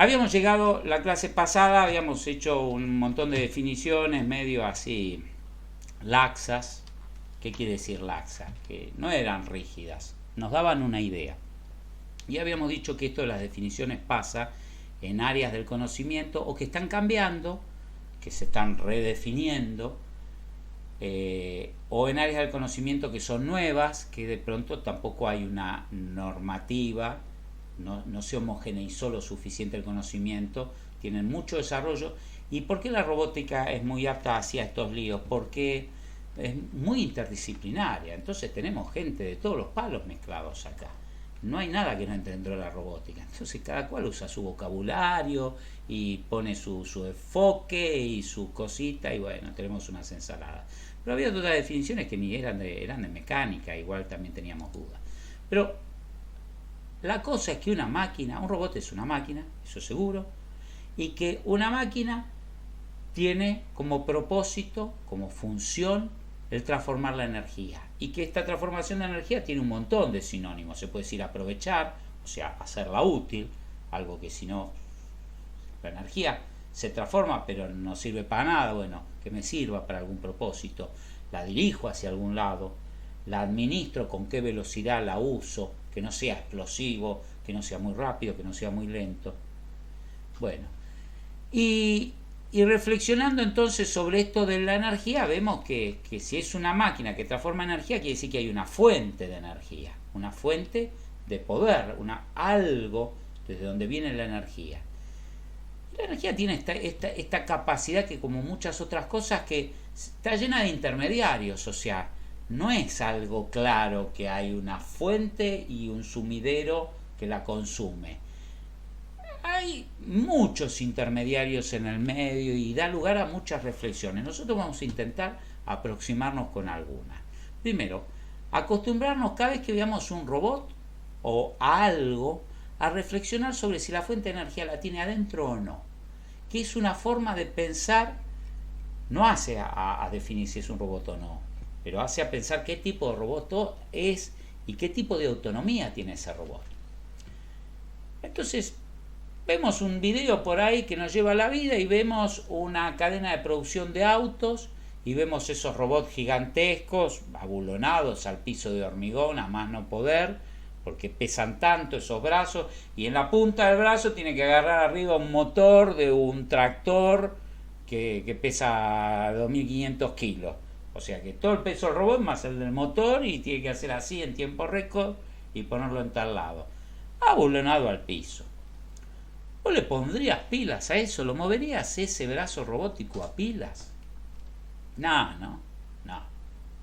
Habíamos llegado, la clase pasada, habíamos hecho un montón de definiciones medio así laxas. ¿Qué quiere decir laxa? Que no eran rígidas, nos daban una idea. Y habíamos dicho que esto de las definiciones pasa en áreas del conocimiento o que están cambiando, que se están redefiniendo, o en áreas del conocimiento que son nuevas, que de pronto tampoco hay una normativa, no se homogeneizó lo suficiente el conocimiento, tienen mucho desarrollo. ¿Y por qué la robótica es muy apta hacia estos líos? Porque es muy interdisciplinaria, entonces tenemos gente de todos los palos mezclados acá. No hay nada que no entre dentro de la robótica. Entonces cada cual usa su vocabulario y pone su enfoque y su cosita y bueno, tenemos unas ensaladas. Pero había otras definiciones que ni eran de mecánica, igual también teníamos dudas. Pero la cosa es que una máquina, un robot es una máquina, eso seguro, y que una máquina tiene como propósito, como función, el transformar la energía. Y que esta transformación de energía tiene un montón de sinónimos. Se puede decir aprovechar, o sea, hacerla útil, algo que si no, la energía se transforma pero no sirve para nada, bueno, que me sirva para algún propósito. La dirijo hacia algún lado, la administro, con qué velocidad la uso, que no sea explosivo, que no sea muy rápido, que no sea muy lento. Bueno, y reflexionando entonces sobre esto de la energía, vemos que si es una máquina que transforma energía, quiere decir que hay una fuente de energía, una fuente de poder, algo desde donde viene la energía. La energía tiene esta capacidad que, como muchas otras cosas, que está llena de intermediarios, o sea, no es algo claro que hay una fuente y un sumidero que la consume. Hay muchos intermediarios en el medio y da lugar a muchas reflexiones. Nosotros vamos a intentar aproximarnos con algunas. Primero, acostumbrarnos cada vez que veamos un robot o a algo a reflexionar sobre si la fuente de energía la tiene adentro o no. Que es una forma de pensar, no hace a definir si es un robot o no, pero hace a pensar qué tipo de robot es y qué tipo de autonomía tiene ese robot. Entonces, vemos un video por ahí que nos lleva a la vida y vemos una cadena de producción de autos y vemos esos robots gigantescos, abulonados al piso de hormigón, a más no poder, porque pesan tanto esos brazos, y en la punta del brazo tiene que agarrar arriba un motor de un tractor que pesa 2.500 kilos. O sea que todo el peso del robot más el del motor y tiene que hacer así en tiempo récord y ponerlo en tal lado. Abulonado al piso. ¿Vos le pondrías pilas a eso? ¿Lo moverías ese brazo robótico a pilas? No.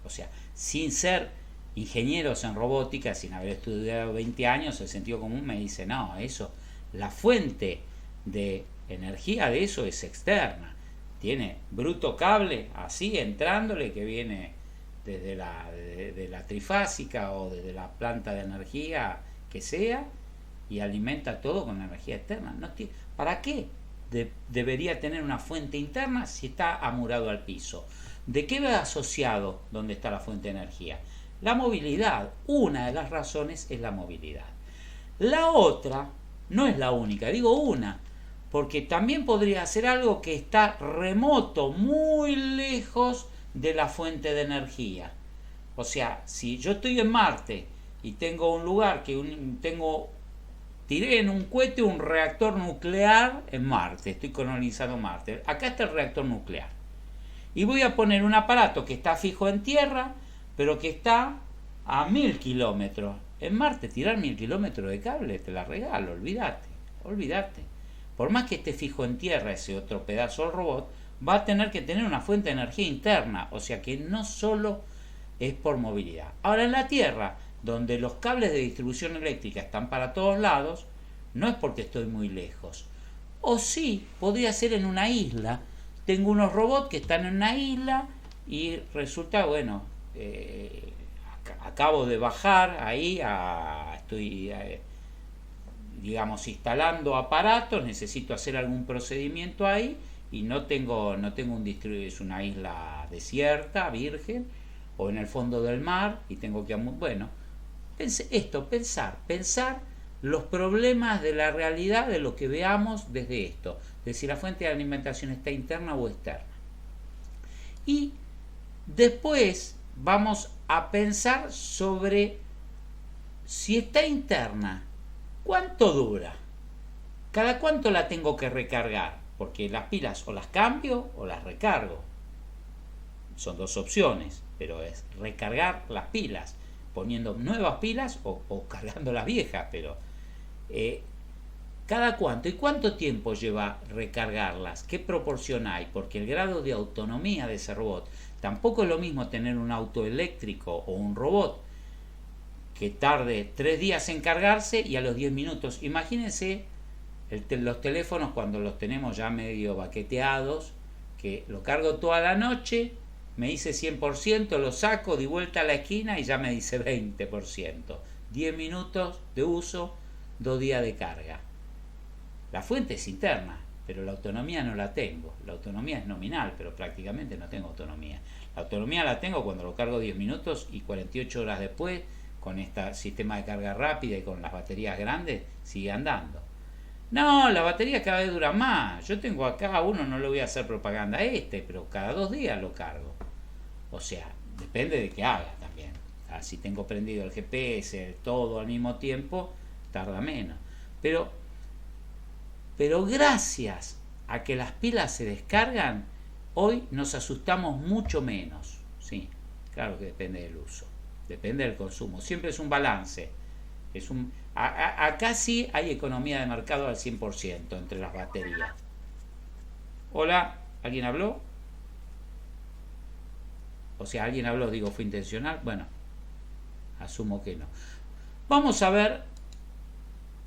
O sea, sin ser ingenieros en robótica, sin haber estudiado 20 años, el sentido común me dice, no, eso, la fuente de energía de eso es externa. Tiene bruto cable así entrándole que viene desde la trifásica o desde la planta de energía que sea, y alimenta todo con energía externa. ¿Para qué debería tener una fuente interna si está amurado al piso? ¿De qué va asociado donde está la fuente de energía? La movilidad. Una de las razones es la movilidad. La otra no es la única, digo una, porque también podría ser algo que está remoto, muy lejos de la fuente de energía. O sea, si yo estoy en Marte y tengo un lugar tiré en un cohete un reactor nuclear en Marte, estoy colonizando Marte. Acá está el reactor nuclear. Y voy a poner un aparato que está fijo en tierra, pero que está a 1.000 kilómetros. En Marte tirar 1.000 kilómetros de cable, te la regalo, olvídate. Por más que esté fijo en tierra ese otro pedazo del robot, va a tener que tener una fuente de energía interna, o sea que no solo es por movilidad. Ahora en la Tierra, donde los cables de distribución eléctrica están para todos lados, no es porque estoy muy lejos. O sí, podría ser en una isla. Tengo unos robots que están en una isla y resulta, bueno, acabo de bajar ahí, estoy, digamos, instalando aparatos, necesito hacer algún procedimiento ahí y no tengo un distribuidor, es una isla desierta, virgen, o en el fondo del mar y tengo que, bueno, pensar los problemas de la realidad de lo que veamos desde esto, de si la fuente de alimentación está interna o externa. Y después vamos a pensar sobre si está interna, ¿cuánto dura? ¿Cada cuánto la tengo que recargar? Porque las pilas o las cambio o las recargo. Son dos opciones, pero es recargar las pilas, poniendo nuevas pilas o cargando las viejas, pero ¿cada cuánto? ¿Y cuánto tiempo lleva recargarlas? ¿Qué proporción hay? Porque el grado de autonomía de ese robot, tampoco es lo mismo tener un auto eléctrico o un robot que tarde 3 días en cargarse y a los 10 minutos. Imagínense los teléfonos cuando los tenemos ya medio baqueteados, que lo cargo toda la noche, me dice 100%, lo saco, di vuelta a la esquina y ya me dice 20%. 10 minutos de uso, 2 días de carga. La fuente es interna, pero la autonomía no la tengo. La autonomía es nominal, pero prácticamente no tengo autonomía. La autonomía la tengo cuando lo cargo 10 minutos y 48 horas después, con este sistema de carga rápida y con las baterías grandes, sigue andando. No, la batería cada vez dura más. Yo tengo acá uno, no le voy a hacer propaganda a pero cada 2 días lo cargo. O sea, depende de qué haga también. Si tengo prendido el GPS, todo al mismo tiempo, tarda menos. Pero gracias a que las pilas se descargan, hoy nos asustamos mucho menos. Sí, claro que depende del uso, depende del consumo. Siempre es un balance. Acá sí hay economía de mercado al 100% entre las baterías. Hola, ¿alguien habló? O sea, ¿alguien habló? Digo, ¿fue intencional? Bueno, asumo que no. Vamos a ver,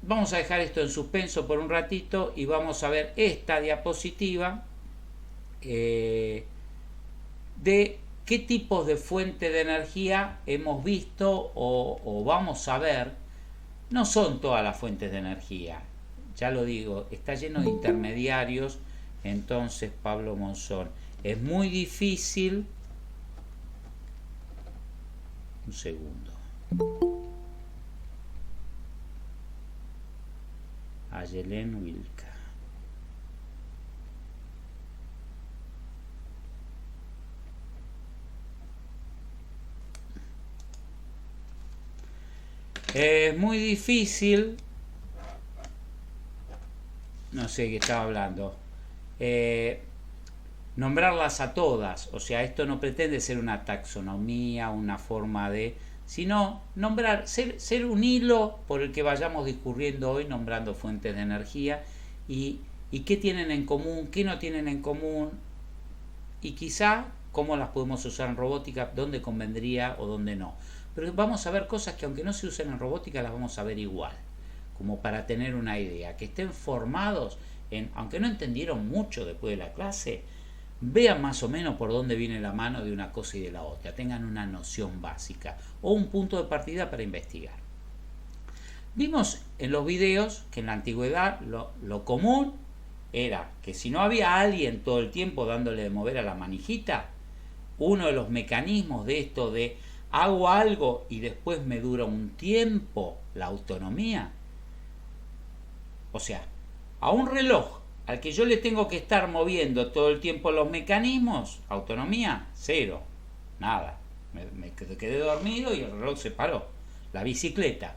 vamos a dejar esto en suspenso por un ratito y vamos a ver esta diapositiva de qué tipos de fuente de energía hemos visto o vamos a ver. No son todas las fuentes de energía, ya lo digo, está lleno de intermediarios. Entonces, Pablo Monzón, es muy difícil. Un segundo. Ayelen Wilka. Es muy difícil, no sé qué estaba hablando, nombrarlas a todas. O sea, esto no pretende ser una taxonomía, una forma de, sino nombrar, ser un hilo por el que vayamos discurriendo hoy, nombrando fuentes de energía y qué tienen en común, qué no tienen en común, y quizá cómo las podemos usar en robótica, dónde convendría o dónde no. Pero vamos a ver cosas que aunque no se usen en robótica las vamos a ver igual, como para tener una idea, que estén formados en, aunque no entendieron mucho después de la clase, vean más o menos por dónde viene la mano de una cosa y de la otra, tengan una noción básica o un punto de partida para investigar. Vimos en los videos que en la antigüedad lo común era que si no había alguien todo el tiempo dándole de mover a la manijita, uno de los mecanismos de esto de hago algo y después me dura un tiempo la autonomía. O sea, a un reloj al que yo le tengo que estar moviendo todo el tiempo los mecanismos, autonomía, cero, nada. Me quedé dormido y el reloj se paró. La bicicleta,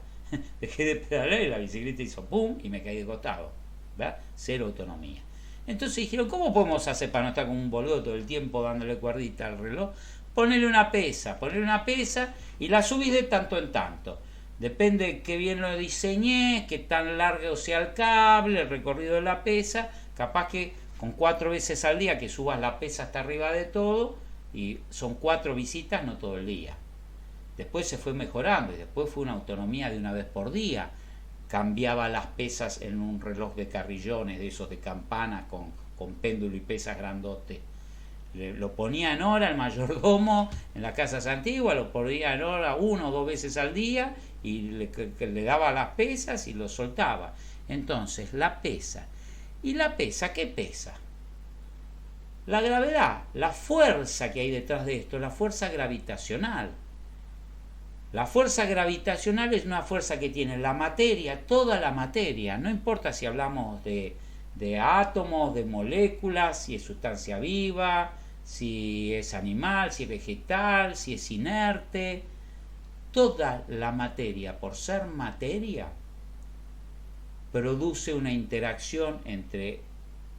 dejé de pedalear y la bicicleta hizo pum y me caí de costado. ¿Verdad? Cero autonomía. Entonces dijeron, ¿cómo podemos hacer para no estar como un boludo todo el tiempo dándole cuerdita al reloj? Ponerle una pesa y la subís de tanto en tanto. Depende de qué bien lo diseñé, qué tan largo sea el cable, el recorrido de la pesa. Capaz que con 4 veces al día que subas la pesa hasta arriba de todo, y son 4 visitas, no todo el día. Después se fue mejorando y después fue una autonomía de una vez por día. Cambiaba las pesas en un reloj de carrillones, de esos de campana con péndulo y pesas grandote. Lo ponía en hora el mayordomo en las casas antiguas, lo ponía en hora 1 o 2 veces al día y le daba las pesas y lo soltaba. Entonces la pesa. ¿Y la pesa qué pesa? La gravedad, la fuerza que hay detrás de esto, la fuerza gravitacional. La fuerza gravitacional es una fuerza que tiene la materia, toda la materia, no importa si hablamos de átomos, de moléculas, si es sustancia viva, si es animal, si es vegetal, si es inerte, toda la materia, por ser materia, produce una interacción entre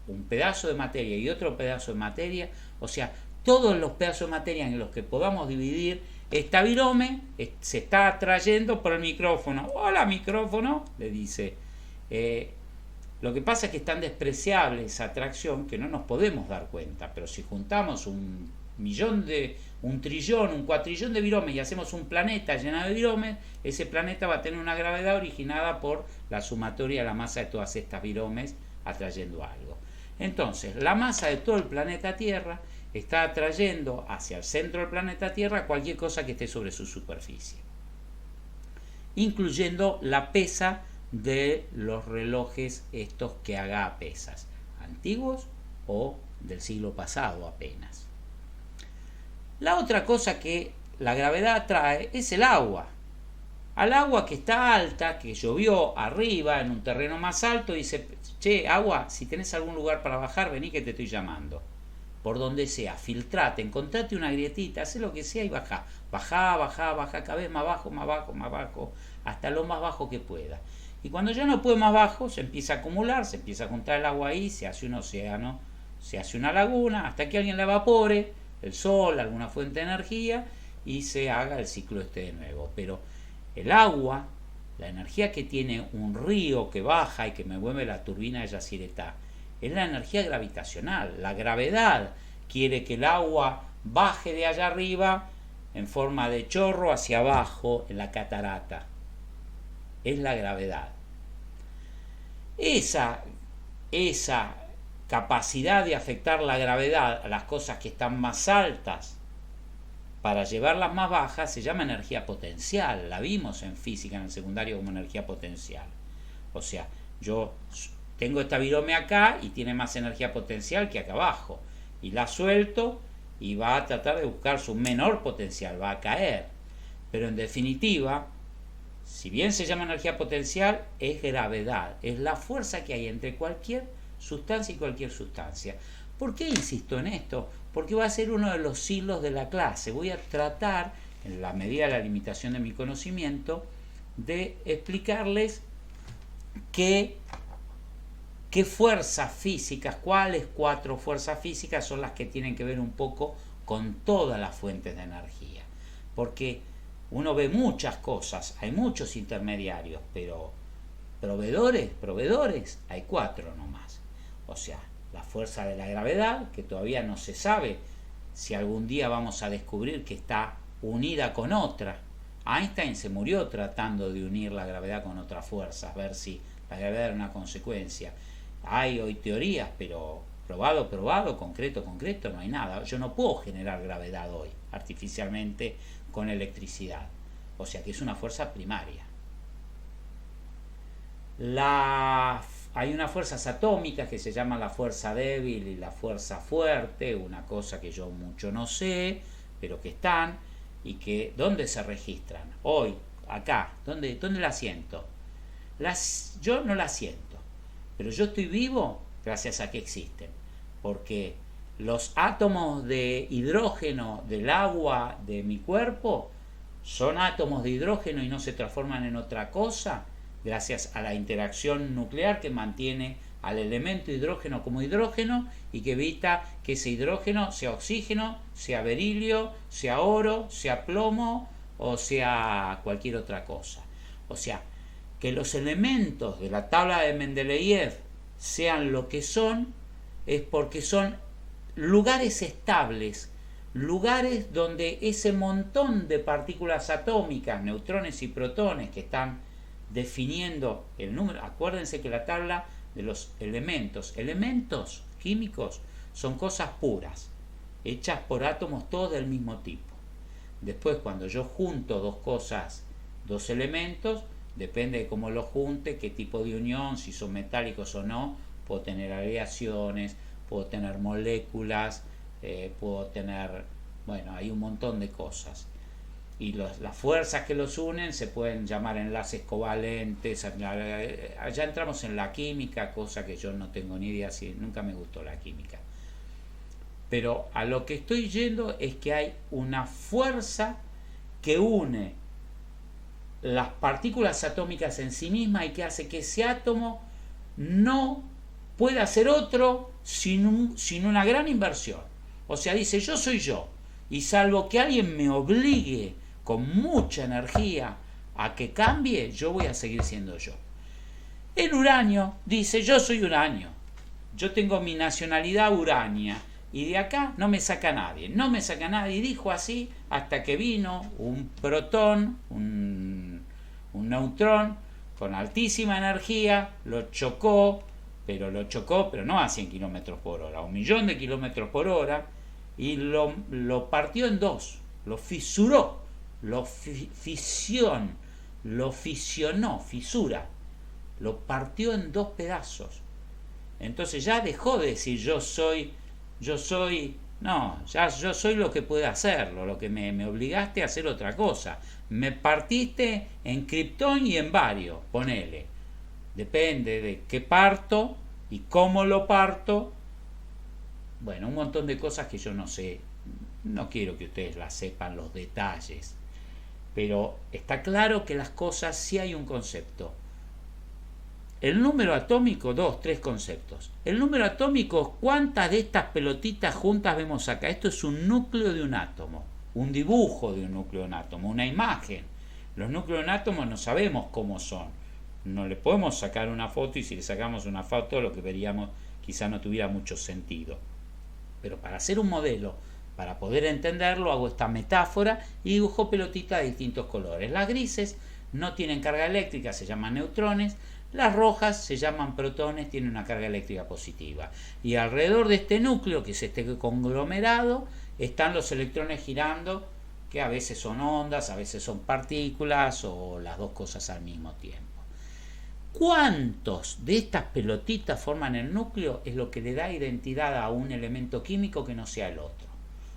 un pedazo de materia y otro pedazo de materia, o sea, todos los pedazos de materia en los que podamos dividir, esta virome se está atrayendo por el micrófono. Hola micrófono, le dice. Lo que pasa es que es tan despreciable esa atracción que no nos podemos dar cuenta, pero si juntamos un trillón, un cuatrillón de viromes y hacemos un planeta lleno de viromes, ese planeta va a tener una gravedad originada por la sumatoria de la masa de todas estas viromes atrayendo algo. Entonces, la masa de todo el planeta Tierra está atrayendo hacia el centro del planeta Tierra cualquier cosa que esté sobre su superficie, incluyendo la pesa de los relojes estos que haga pesas, antiguos o del siglo pasado apenas. La otra cosa que la gravedad atrae es el agua. Al agua que está alta, que llovió arriba en un terreno más alto, dice: che, agua, si tenés algún lugar para bajar, vení que te estoy llamando. Por donde sea, filtrate, encontrate una grietita, haz lo que sea y bajá. Bajá, cada vez más bajo, hasta lo más bajo que pueda. Y cuando ya no puede más bajo, se empieza a acumular, se empieza a juntar el agua ahí, se hace un océano, se hace una laguna, hasta que alguien la evapore, el sol, alguna fuente de energía, y se haga el ciclo este de nuevo. Pero el agua, la energía que tiene un río que baja y que me mueve la turbina de Yacyretá, es la energía gravitacional. La gravedad quiere que el agua baje de allá arriba en forma de chorro hacia abajo en la catarata. Es la gravedad. Esa capacidad de afectar la gravedad a las cosas que están más altas para llevarlas más bajas se llama energía potencial. La vimos en física en el secundario como energía potencial. O sea, yo tengo esta virome acá y tiene más energía potencial que acá abajo, y la suelto y va a tratar de buscar su menor potencial, va a caer. Pero en definitiva, si bien se llama energía potencial, es gravedad, es la fuerza que hay entre cualquier sustancia y cualquier sustancia. ¿Por qué insisto en esto? Porque va a ser uno de los hilos de la clase. Voy a tratar, en la medida de la limitación de mi conocimiento, de explicarles qué fuerzas físicas, cuáles 4 fuerzas físicas son las que tienen que ver un poco con todas las fuentes de energía. Porque uno ve muchas cosas, hay muchos intermediarios, pero proveedores, hay 4 nomás. O sea, la fuerza de la gravedad, que todavía no se sabe si algún día vamos a descubrir que está unida con otra. Einstein se murió tratando de unir la gravedad con otras fuerzas, ver si la gravedad era una consecuencia. Hay hoy teorías, pero probado, concreto, no hay nada. Yo no puedo generar gravedad hoy artificialmente con electricidad. O sea que es una fuerza primaria. Hay unas fuerzas atómicas que se llaman la fuerza débil y la fuerza fuerte, una cosa que yo mucho no sé, pero que están, y que ¿dónde se registran? Hoy, acá, ¿dónde la siento? Yo no la siento, pero yo estoy vivo gracias a que existen, porque los átomos de hidrógeno del agua de mi cuerpo son átomos de hidrógeno y no se transforman en otra cosa gracias a la interacción nuclear que mantiene al elemento hidrógeno como hidrógeno y que evita que ese hidrógeno sea oxígeno, sea berilio, sea oro, sea plomo o sea cualquier otra cosa. O sea, que los elementos de la tabla de Mendeleev sean lo que son es porque son lugares estables, lugares donde ese montón de partículas atómicas, neutrones y protones que están definiendo el número. Acuérdense que la tabla de los elementos químicos son cosas puras, hechas por átomos todos del mismo tipo. Después, cuando yo junto dos elementos, depende de cómo los junte, qué tipo de unión, si son metálicos o no, puedo tener aleaciones, puedo tener moléculas, puedo tener, hay un montón de cosas. y las fuerzas que los unen se pueden llamar enlaces covalentes. Allá entramos en la química, cosa que yo no tengo ni idea, si nunca me gustó la química. Pero a lo que estoy yendo es que hay una fuerza que une las partículas atómicas en sí mismas y que hace que ese átomo no pueda ser otro sin una gran inversión. O sea, dice, yo soy yo, y salvo que alguien me obligue con mucha energía a que cambie, yo voy a seguir siendo yo. El uranio dice, yo soy uranio, yo tengo mi nacionalidad urania, y de acá no me saca nadie, y dijo así hasta que vino un protón, un neutrón con altísima energía, lo chocó, pero no a 100 kilómetros por hora, a 1.000.000 de kilómetros por hora, y lo partió en dos, lo fisuró, lo fisionó, fisura, lo partió en dos pedazos. Entonces ya dejó de decir yo soy, no, ya yo soy lo que puedo hacerlo, lo que me obligaste a hacer otra cosa. Me partiste en kriptón y en bario, ponele. Depende de qué parto y cómo lo parto. Bueno, un montón de cosas que yo no sé, no quiero que ustedes las sepan los detalles, pero está claro que las cosas sí hay un concepto. El número atómico, tres conceptos. El número atómico, ¿cuántas de estas pelotitas juntas vemos acá? Esto es un núcleo de un átomo, un dibujo de un núcleo de un átomo, una imagen. Los núcleos de un átomo no sabemos cómo son. No le podemos sacar una foto, y si le sacamos una foto lo que veríamos quizá no tuviera mucho sentido. Pero para hacer un modelo, para poder entenderlo, hago esta metáfora y dibujo pelotitas de distintos colores. Las grises no tienen carga eléctrica, se llaman neutrones. Las rojas se llaman protones, tienen una carga eléctrica positiva. Y alrededor de este núcleo, que es este conglomerado, están los electrones girando, que a veces son ondas, a veces son partículas, o las dos cosas al mismo tiempo. ¿Cuántos de estas pelotitas forman el núcleo? Es lo que le da identidad a un elemento químico que no sea el otro.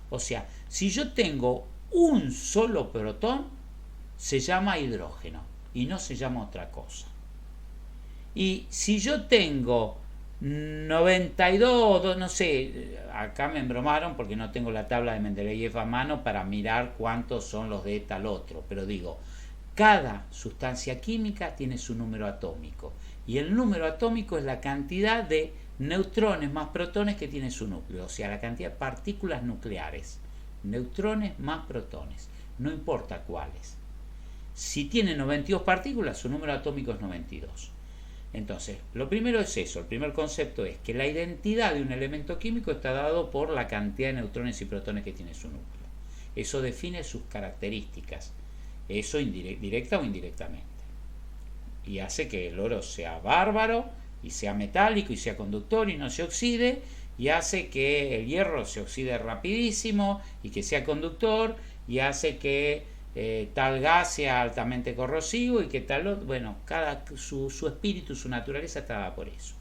O sea, si yo tengo un solo protón, se llama hidrógeno y no se llama otra cosa. Y si yo tengo 92, no sé, acá me embromaron porque no tengo la tabla de Mendeleev a mano para mirar cuántos son los de tal otro, pero digo, cada sustancia química tiene su número atómico, y el número atómico es la cantidad de neutrones más protones que tiene su núcleo, o sea, la cantidad de partículas nucleares, neutrones más protones, no importa cuáles. Si tiene 92 partículas, su número atómico es 92. Entonces, lo primero es eso, el primer concepto es que la identidad de un elemento químico está dado por la cantidad de neutrones y protones que tiene su núcleo. Eso define sus características, eso directa o indirectamente. Y hace que el oro sea bárbaro, y sea metálico, y sea conductor, y no se oxide, y hace que el hierro se oxide rapidísimo, y que sea conductor, y hace que tal gas sea altamente corrosivo y que tal, bueno, su espíritu, su naturaleza está dada por eso.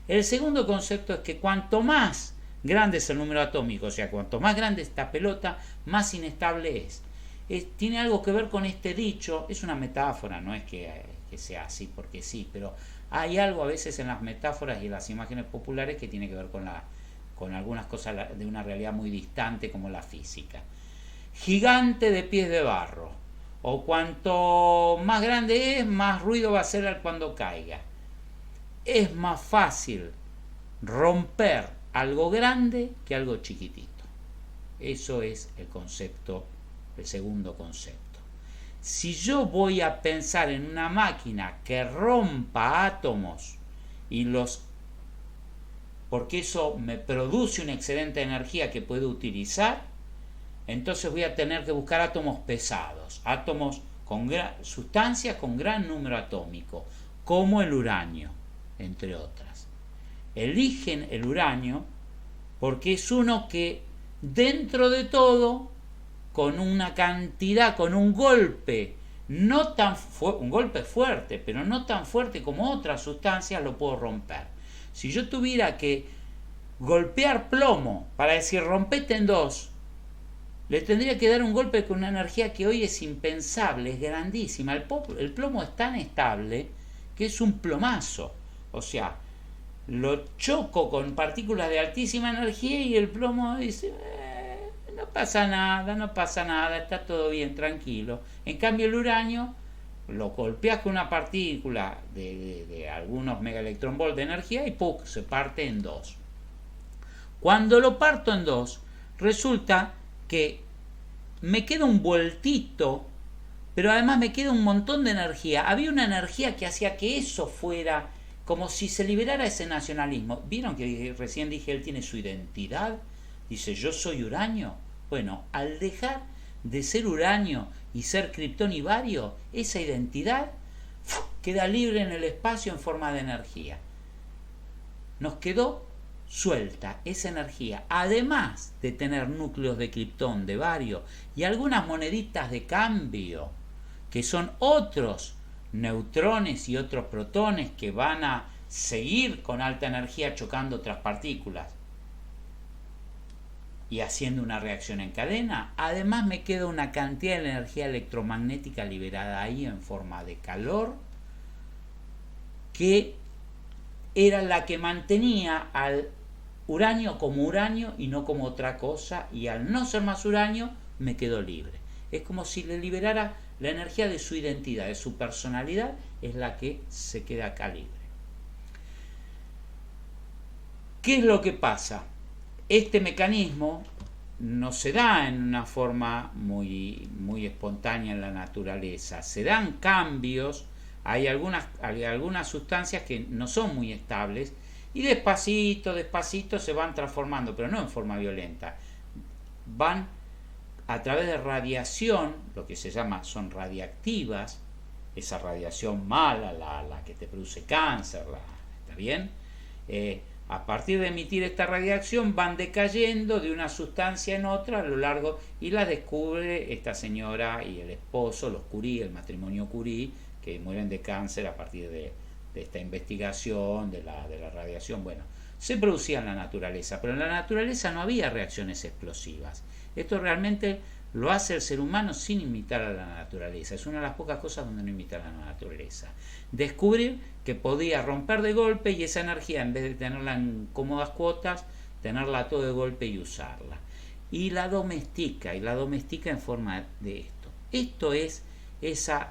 El segundo concepto es que cuanto más grande es el número atómico, o sea, cuanto más grande esta pelota, más inestable es. Tiene algo que ver con este dicho, es una metáfora, no es que sea así porque sí, pero hay algo a veces en las metáforas y en las imágenes populares que tiene que ver con algunas cosas de una realidad muy distante como la física. Gigante de pies de barro, o cuanto más grande es, más ruido va a hacer cuando caiga. Es más fácil romper algo grande que algo chiquitito. Eso es el concepto, el segundo concepto. Si yo voy a pensar en una máquina que rompa átomos porque eso me produce un excedente de energía que puedo utilizar, entonces voy a tener que buscar átomos pesados, átomos con sustancias con gran número atómico, como el uranio, entre otras. Eligen el uranio porque es uno que dentro de todo, con una cantidad, con un golpe, un golpe fuerte, pero no tan fuerte como otras sustancias, lo puedo romper. Si yo tuviera que golpear plomo para decir rompete en dos, le tendría que dar un golpe con una energía que hoy es impensable, es grandísima. El plomo es tan estable que es un plomazo. O sea, lo choco con partículas de altísima energía y el plomo dice, no pasa nada, no pasa nada, está todo bien, tranquilo. En cambio el uranio lo golpeas con una partícula de algunos megaelectronvolts de energía y ¡pum!, se parte en dos. Cuando lo parto en dos, resulta que me queda un vueltito, pero además me queda un montón de energía. Había una energía que hacía que eso fuera como si se liberara ese nacionalismo. ¿Vieron que recién dije él tiene su identidad? Dice, yo soy uranio. Bueno, al dejar de ser uranio y ser criptón y bario, esa identidad queda libre en el espacio en forma de energía. Nos quedó suelta esa energía, además de tener núcleos de criptón, de bario y algunas moneditas de cambio, que son otros neutrones y otros protones que van a seguir con alta energía chocando otras partículas y haciendo una reacción en cadena. Además me queda una cantidad de energía electromagnética liberada ahí en forma de calor, que era la que mantenía al uranio como uranio y no como otra cosa, y al no ser más uranio me quedo libre. Es como si le liberara la energía de su identidad, de su personalidad, es la que se queda acá libre. ¿Qué es lo que pasa? Este mecanismo no se da en una forma muy espontánea en la naturaleza. Se dan cambios, hay algunas sustancias que no son muy estables y despacito se van transformando, pero no en forma violenta. Van a través de radiación, lo que se llama, son radiactivas, esa radiación mala, la que te produce cáncer, ¿está bien? A partir de emitir esta radiación van decayendo de una sustancia en otra a lo largo, y la descubre esta señora y el esposo, los Curie, el matrimonio Curie, que mueren de cáncer a partir de esta investigación de la radiación. Bueno, se producía en la naturaleza, pero en la naturaleza no había reacciones explosivas. Esto realmente lo hace el ser humano sin imitar a la naturaleza. Es una de las pocas cosas donde no imita a la naturaleza. Descubrir que podía romper de golpe y esa energía, en vez de tenerla en cómodas cuotas, tenerla todo de golpe y usarla. Y la domestica en forma de esto. Esto es esa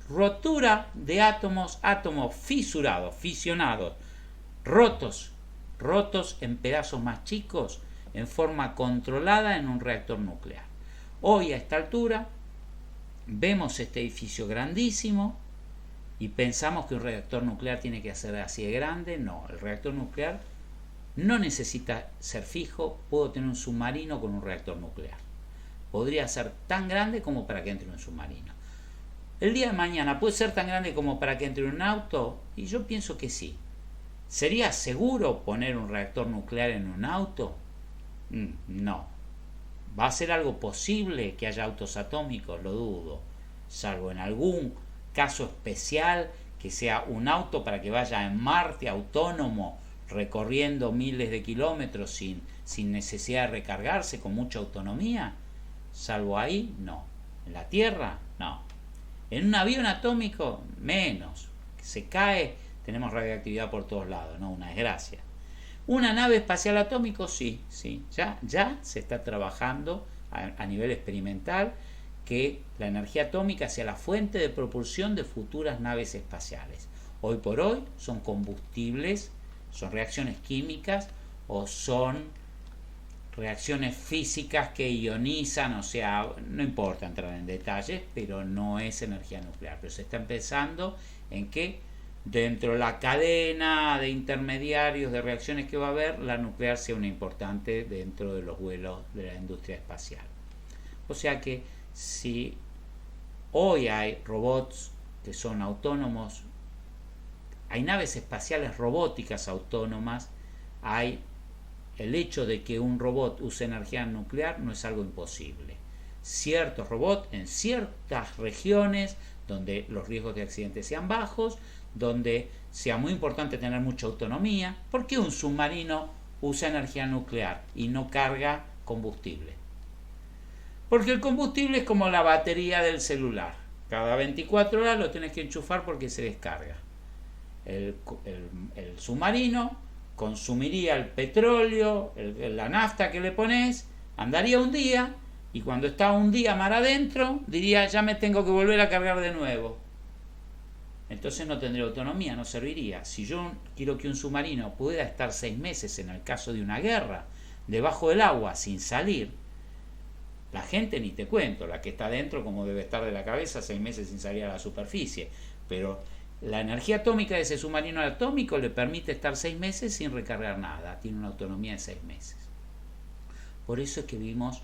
rotura de átomos fisurados, fisionados, rotos en pedazos más chicos, en forma controlada en un reactor nuclear. Hoy a esta altura vemos este edificio grandísimo y pensamos que un reactor nuclear tiene que ser así de grande. No, el reactor nuclear no necesita ser fijo. Puedo tener un submarino con un reactor nuclear. Podría ser tan grande como para que entre un submarino. El día de mañana puede ser tan grande como para que entre un auto, y yo pienso que sí. ¿Sería seguro poner un reactor nuclear en un auto? No. ¿Va a ser algo posible que haya autos atómicos? Lo dudo. Salvo en algún caso especial, que sea un auto para que vaya en Marte autónomo, recorriendo miles de kilómetros sin necesidad de recargarse, con mucha autonomía. Salvo ahí, no. En la Tierra, no. En un avión atómico, menos. Se cae, tenemos radioactividad por todos lados, ¿no? Una desgracia. Una nave espacial atómico, sí. Ya se está trabajando a nivel experimental que la energía atómica sea la fuente de propulsión de futuras naves espaciales. Hoy por hoy son combustibles, son reacciones químicas o son reacciones físicas que ionizan, o sea, no importa entrar en detalles, pero no es energía nuclear. Pero se está empezando en que dentro de la cadena de intermediarios de reacciones que va a haber, la nuclear sea una importante dentro de los vuelos de la industria espacial. O sea que si hoy hay robots que son autónomos, hay naves espaciales robóticas autónomas, hay el hecho de que un robot use energía nuclear no es algo imposible. Ciertos robots en ciertas regiones donde los riesgos de accidentes sean bajos, donde sea muy importante tener mucha autonomía. ¿Por qué un submarino usa energía nuclear y no carga combustible? Porque el combustible es como la batería del celular. Cada 24 horas lo tenés que enchufar porque se descarga. El, el submarino consumiría el petróleo, la nafta que le pones, andaría un día y cuando está un día mar adentro diría ya me tengo que volver a cargar de nuevo. Entonces no tendría autonomía, no serviría. Si yo quiero que un submarino pueda estar 6 meses en el caso de una guerra debajo del agua sin salir, la gente ni te cuento, la que está adentro como debe estar de la cabeza 6 meses sin salir a la superficie, pero la energía atómica de ese submarino atómico le permite estar 6 meses sin recargar nada, tiene una autonomía de 6 meses. Por eso es que vimos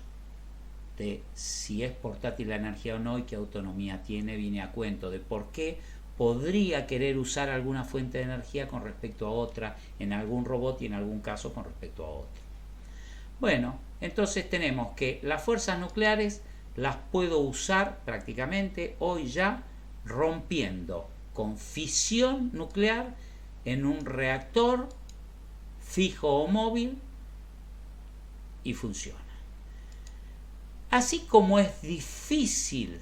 de si es portátil la energía o no y qué autonomía tiene, viene a cuento de por qué podría querer usar alguna fuente de energía con respecto a otra en algún robot y en algún caso con respecto a otra. Bueno, entonces tenemos que las fuerzas nucleares las puedo usar prácticamente hoy ya rompiendo con fisión nuclear en un reactor fijo o móvil y funciona. Así como es difícil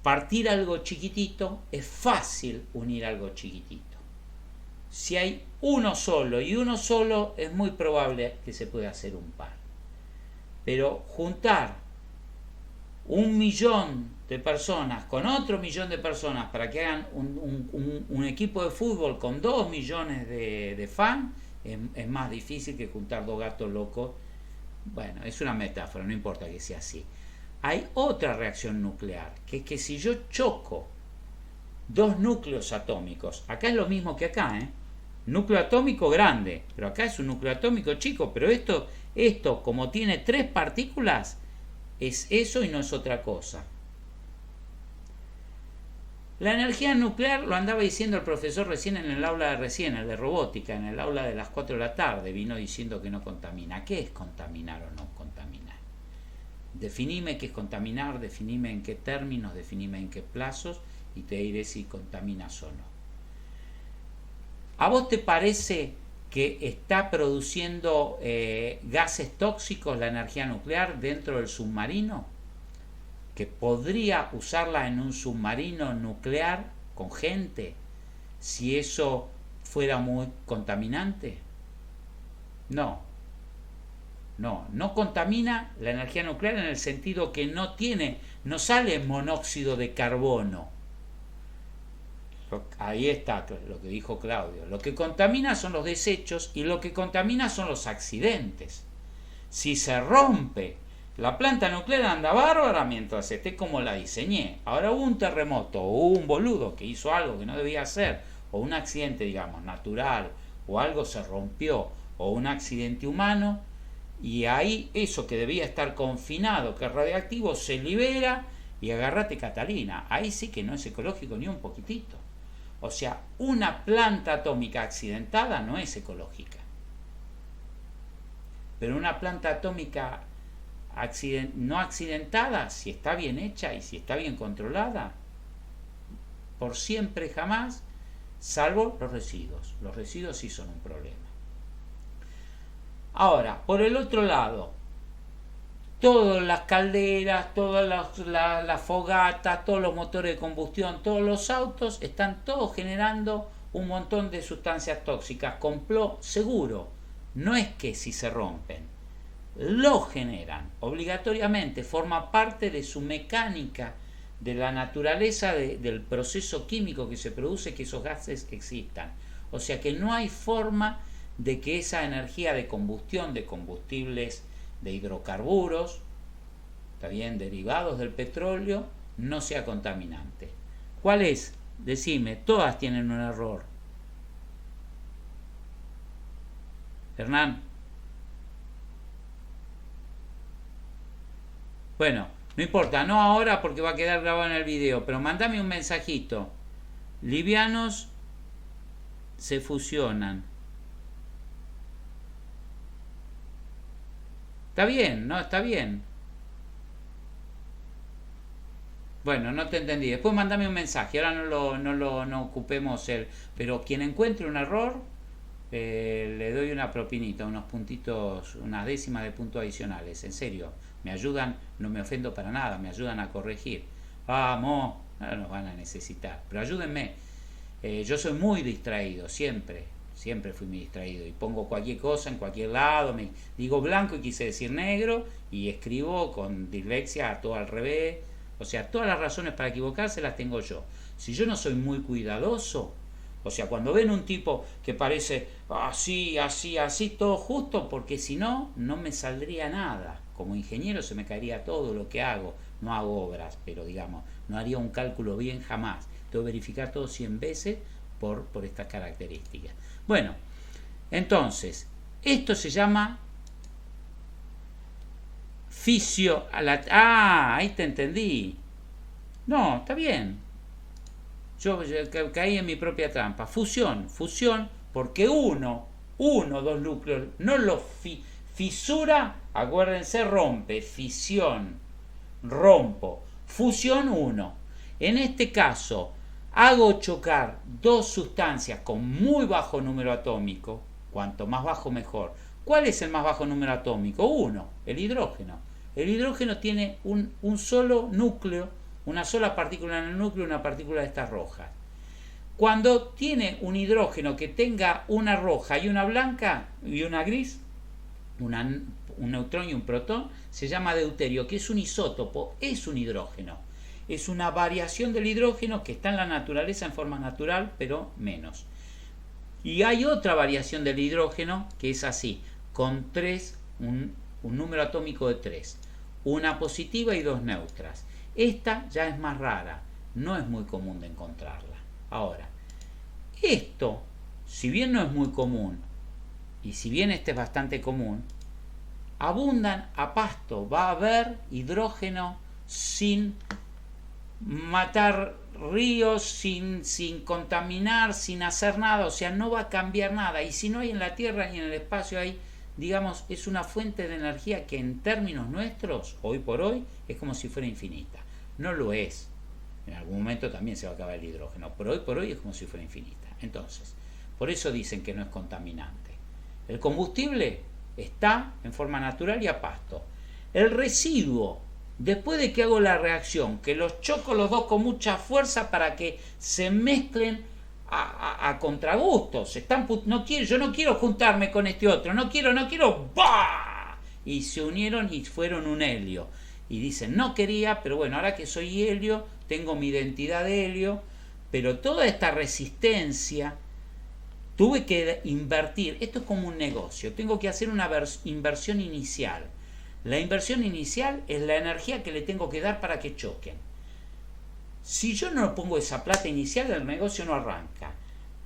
partir algo chiquitito, es fácil unir algo chiquitito. Si hay uno solo y uno solo, es muy probable que se pueda hacer un par. Pero juntar 1.000.000 de personas con otro 1.000.000 de personas para que hagan un equipo de fútbol con 2 millones de fans es más difícil que juntar 2 gatos locos. Bueno, es una metáfora, no importa que sea así. Hay otra reacción nuclear, que es que si yo choco 2 núcleos atómicos, acá es lo mismo que acá, núcleo atómico grande, pero acá es un núcleo atómico chico, pero esto como tiene 3 partículas, es eso y no es otra cosa. La energía nuclear, lo andaba diciendo el profesor recién en el aula el de robótica, en el aula de las 4 de la tarde, vino diciendo que no contamina. ¿Qué es contaminar o no contaminar? Definime qué es contaminar, definime en qué términos, definime en qué plazos y te diré si contaminas o no. ¿A vos te parece que está produciendo gases tóxicos la energía nuclear dentro del submarino? ¿Que podría usarla en un submarino nuclear con gente si eso fuera muy contaminante? No contamina la energía nuclear en el sentido que no sale monóxido de carbono. Ahí está lo que dijo Claudio. Lo que contamina son los desechos y lo que contamina son los accidentes. Si se rompe la planta nuclear anda bárbara mientras esté como la diseñé. Ahora hubo un terremoto o hubo un boludo que hizo algo que no debía hacer, o un accidente, digamos, natural, o algo se rompió, o un accidente humano, y ahí eso que debía estar confinado, que es radiactivo, se libera y agárrate Catalina. Ahí sí que no es ecológico ni un poquitito. O sea, una planta atómica accidentada no es ecológica. Pero una planta atómica no accidentada, si está bien hecha y si está bien controlada, por siempre jamás, salvo los residuos. Los residuos sí son un problema. Ahora, por el otro lado, todas las calderas, todas las fogatas, todos los motores de combustión, todos los autos, están todos generando un montón de sustancias tóxicas. Complot seguro. No es que si se rompen, lo generan obligatoriamente, forma parte de su mecánica, de la naturaleza del proceso químico que se produce que esos gases existan. O sea que no hay forma de que esa energía de combustión de combustibles de hidrocarburos, está bien, derivados del petróleo, no sea contaminante. ¿Cuál es? Decime, todas tienen un error. Hernán. Bueno, no importa, no ahora porque va a quedar grabado en el video, pero mandame un mensajito. Livianos se fusionan. Está bien, ¿no? Está bien. Bueno, no te entendí. Después mandame un mensaje. Ahora no ocupemos el... Pero quien encuentre un error, le doy una propinita, unos puntitos, unas décimas de puntos adicionales. En serio. me ayudan, no me ofendo para nada, me ayudan a corregir. Vamos, no nos van a necesitar, pero ayúdenme. Yo soy muy distraído, siempre fui muy distraído y pongo cualquier cosa en cualquier lado, me digo blanco y quise decir negro y escribo con dislexia todo al revés. O sea, todas las razones para equivocarse las tengo yo. Si yo no soy muy cuidadoso, o sea, cuando ven un tipo que parece así, todo justo, porque si no, no me saldría nada. Como ingeniero se me caería todo lo que hago. No hago obras, pero digamos, no haría un cálculo bien jamás. Tengo que verificar todo 100 veces por estas características. Bueno, entonces, esto se llama fisio... ahí te entendí. No, está bien. Yo caí en mi propia trampa. Fusión, porque dos núcleos, no los fisura, acuérdense, rompe, fisión, rompo, fusión, uno. En este caso, hago chocar dos sustancias con muy bajo número atómico, cuanto más bajo mejor. ¿Cuál es el más bajo número atómico? 1, el hidrógeno. El hidrógeno tiene un solo núcleo, una sola partícula en el núcleo, una partícula de estas rojas. Cuando tiene un hidrógeno que tenga una roja y una blanca y una gris, un neutrón y un protón, se llama deuterio, que es un isótopo, es un hidrógeno. Es una variación del hidrógeno que está en la naturaleza en forma natural, pero menos. Y hay otra variación del hidrógeno que es así, con un número atómico de 3, una positiva y 2 neutras. Esta ya es más rara, no es muy común de encontrarla. Ahora, esto, si bien no es muy común, y si bien este es bastante común, abundan a pasto. Va a haber hidrógeno sin matar ríos, sin contaminar, sin hacer nada, o sea, no va a cambiar nada. Y si no hay en la Tierra y en el espacio, hay, digamos, es una fuente de energía que en términos nuestros, hoy por hoy, es como si fuera infinita. No lo es. En algún momento también se va a acabar el hidrógeno, pero hoy por hoy es como si fuera infinita. Entonces, por eso dicen que no es contaminante. El combustible está en forma natural y a pasto. El residuo, después de que hago la reacción, que los choco los dos con mucha fuerza para que se mezclen a contragustos. Yo no quiero juntarme con este otro, no quiero, ¡bah! Y se unieron y fueron un helio. Y dicen, no quería, pero bueno, ahora que soy helio, tengo mi identidad de helio, pero toda esta resistencia, tuve que invertir. Esto es como un negocio, tengo que hacer una inversión inicial. La inversión inicial es la energía que le tengo que dar para que choquen. Si yo no pongo esa plata inicial, el negocio no arranca.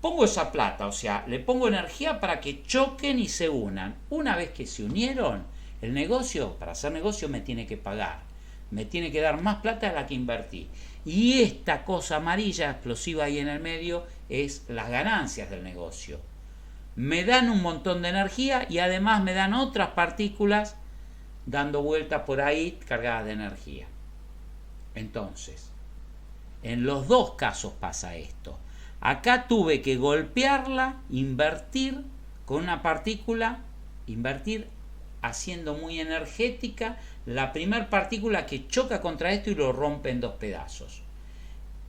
Pongo esa plata, o sea, le pongo energía para que choquen y se unan. Una vez que se unieron, el negocio, para hacer negocio, me tiene que pagar. Me tiene que dar más plata de la que invertí. Y esta cosa amarilla explosiva ahí en el medio es las ganancias del negocio. Me dan un montón de energía y además me dan otras partículas dando vueltas por ahí cargadas de energía. Entonces, en los dos casos pasa esto. Acá tuve que golpearla, invertir con una partícula, invertir haciendo muy energética la primer partícula que choca contra esto y lo rompe en dos pedazos.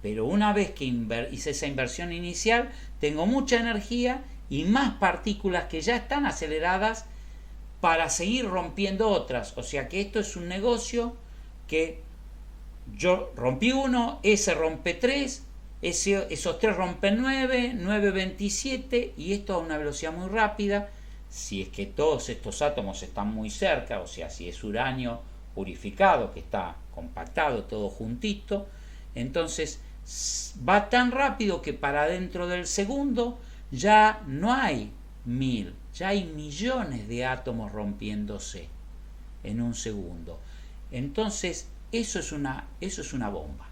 Pero una vez que hice esa inversión inicial, tengo mucha energía y más partículas que ya están aceleradas para seguir rompiendo otras. O sea que esto es un negocio que yo rompí uno, ese rompe 3, esos 3 rompen 9, 9 27, y esto a una velocidad muy rápida. Si es que todos estos átomos están muy cerca, o sea, si es uranio purificado, que está compactado todo juntito, entonces va tan rápido que para dentro del segundo ya no hay 1000, ya hay millones de átomos rompiéndose en un segundo. Entonces eso es una bomba.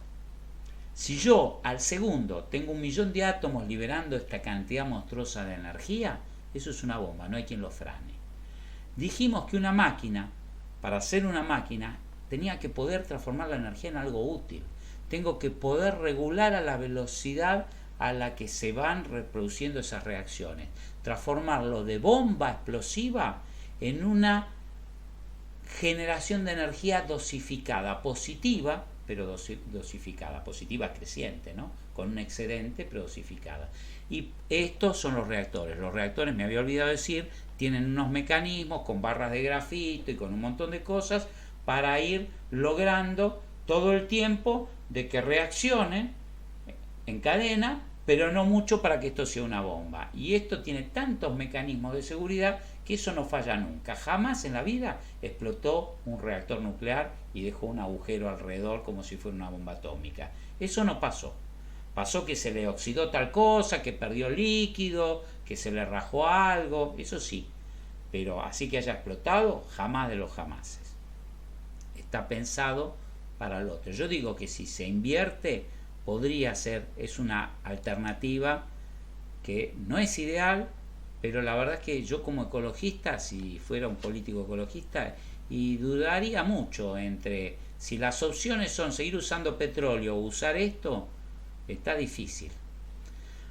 Si yo al segundo tengo 1.000.000 de átomos liberando esta cantidad monstruosa de energía, eso es una bomba, no hay quien lo frene. Dijimos que una máquina, para hacer una máquina, tenía que poder transformar la energía en algo útil. Tengo que poder regular a la velocidad a la que se van reproduciendo esas reacciones. Transformarlo de bomba explosiva en una generación de energía dosificada, positiva, pero dosificada, positiva creciente, ¿no? Con un excedente, pero dosificada. Y estos son los reactores. Los reactores, me había olvidado decir, tienen unos mecanismos con barras de grafito y con un montón de cosas para ir logrando todo el tiempo de que reaccionen en cadena, pero no mucho para que esto sea una bomba. Y esto tiene tantos mecanismos de seguridad que eso no falla nunca. Jamás en la vida explotó un reactor nuclear y dejó un agujero alrededor como si fuera una bomba atómica. Eso no pasó. Pasó que se le oxidó tal cosa, que perdió líquido, que se le rajó algo, eso sí. Pero así que haya explotado, jamás de los jamases. Está pensado para el otro. Yo digo que si se invierte, podría ser, es una alternativa que no es ideal, pero la verdad es que yo como ecologista, si fuera un político ecologista, y dudaría mucho entre si las opciones son seguir usando petróleo o usar esto, está difícil.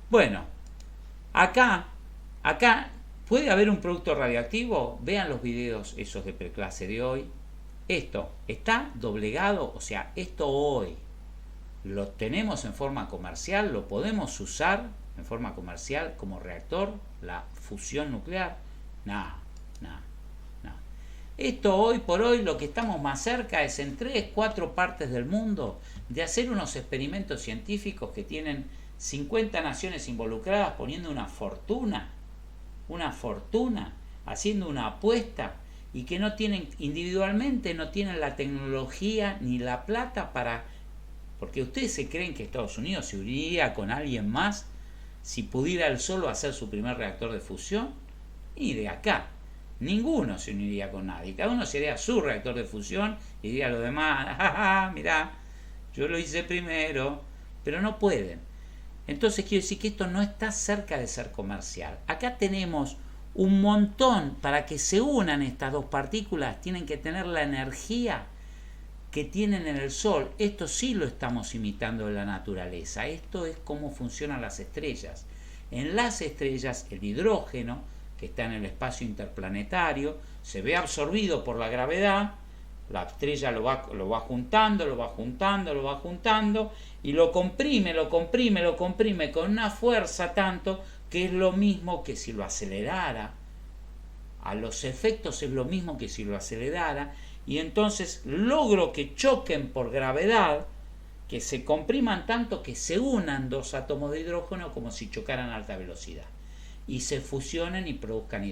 Bueno, acá puede haber un producto radioactivo. Vean los videos esos de preclase de hoy. Esto está doblegado, o sea, esto hoy lo tenemos en forma comercial, lo podemos usar en forma comercial como reactor, la fusión nuclear. No. Esto hoy por hoy lo que estamos más cerca es en 3-4 partes del mundo de hacer unos experimentos científicos que tienen 50 naciones involucradas poniendo una fortuna, haciendo una apuesta y que no tienen individualmente, no tienen la tecnología ni la plata para... Porque ustedes se creen que Estados Unidos se uniría con alguien más si pudiera él solo hacer su primer reactor de fusión. Y de acá, ninguno se uniría con nadie. Cada uno sería su reactor de fusión y diría a los demás, mirá, yo lo hice primero, pero no pueden. Entonces quiero decir que esto no está cerca de ser comercial. Acá tenemos un montón para que se unan estas dos partículas, tienen que tener la energía que tienen en el Sol. Esto sí lo estamos imitando de la naturaleza. Esto es cómo funcionan las estrellas. En las estrellas el hidrógeno que está en el espacio interplanetario se ve absorbido por la gravedad. La estrella lo va juntando y lo comprime con una fuerza tanto que es lo mismo que si lo acelerara. A los efectos es lo mismo que si lo acelerara. Y entonces logro que choquen por gravedad, que se compriman tanto que se unan dos átomos de hidrógeno como si chocaran a alta velocidad y se fusionen y produzcan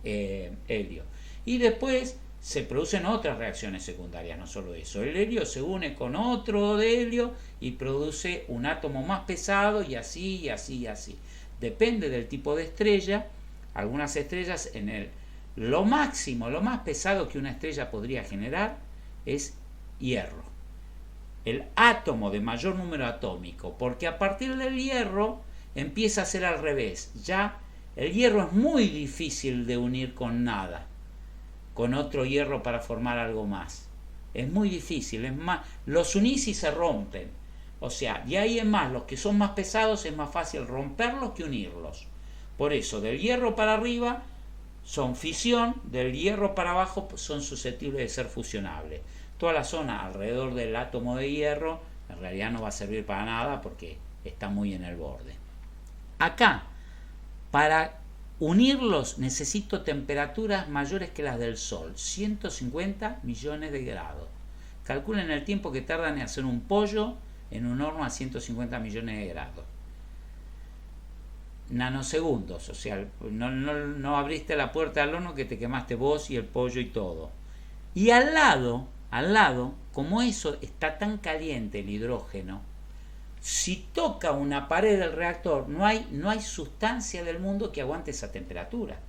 helio. Y después se producen otras reacciones secundarias, no solo eso. El helio se une con otro de helio y produce un átomo más pesado y así. Depende del tipo de estrella. Algunas estrellas lo más pesado que una estrella podría generar es hierro. El átomo de mayor número atómico, porque a partir del hierro empieza a ser al revés. Ya el hierro es muy difícil de unir con nada, con otro hierro para formar algo más. Es muy difícil, es más, los unís y se rompen. O sea, de ahí en más, los que son más pesados es más fácil romperlos que unirlos. Por eso, del hierro para arriba son fisión, del hierro para abajo son susceptibles de ser fusionables. Toda la zona alrededor del átomo de hierro en realidad no va a servir para nada porque está muy en el borde. Acá, para unirlos necesito temperaturas mayores que las del Sol, 150 millones de grados. Calculen el tiempo que tardan en hacer un pollo en un horno a 150 millones de grados. Nanosegundos, o sea, no abriste la puerta al horno que te quemaste vos y el pollo y todo. Y al lado, como eso está tan caliente el hidrógeno, si toca una pared del reactor, no hay sustancia del mundo que aguante esa temperatura.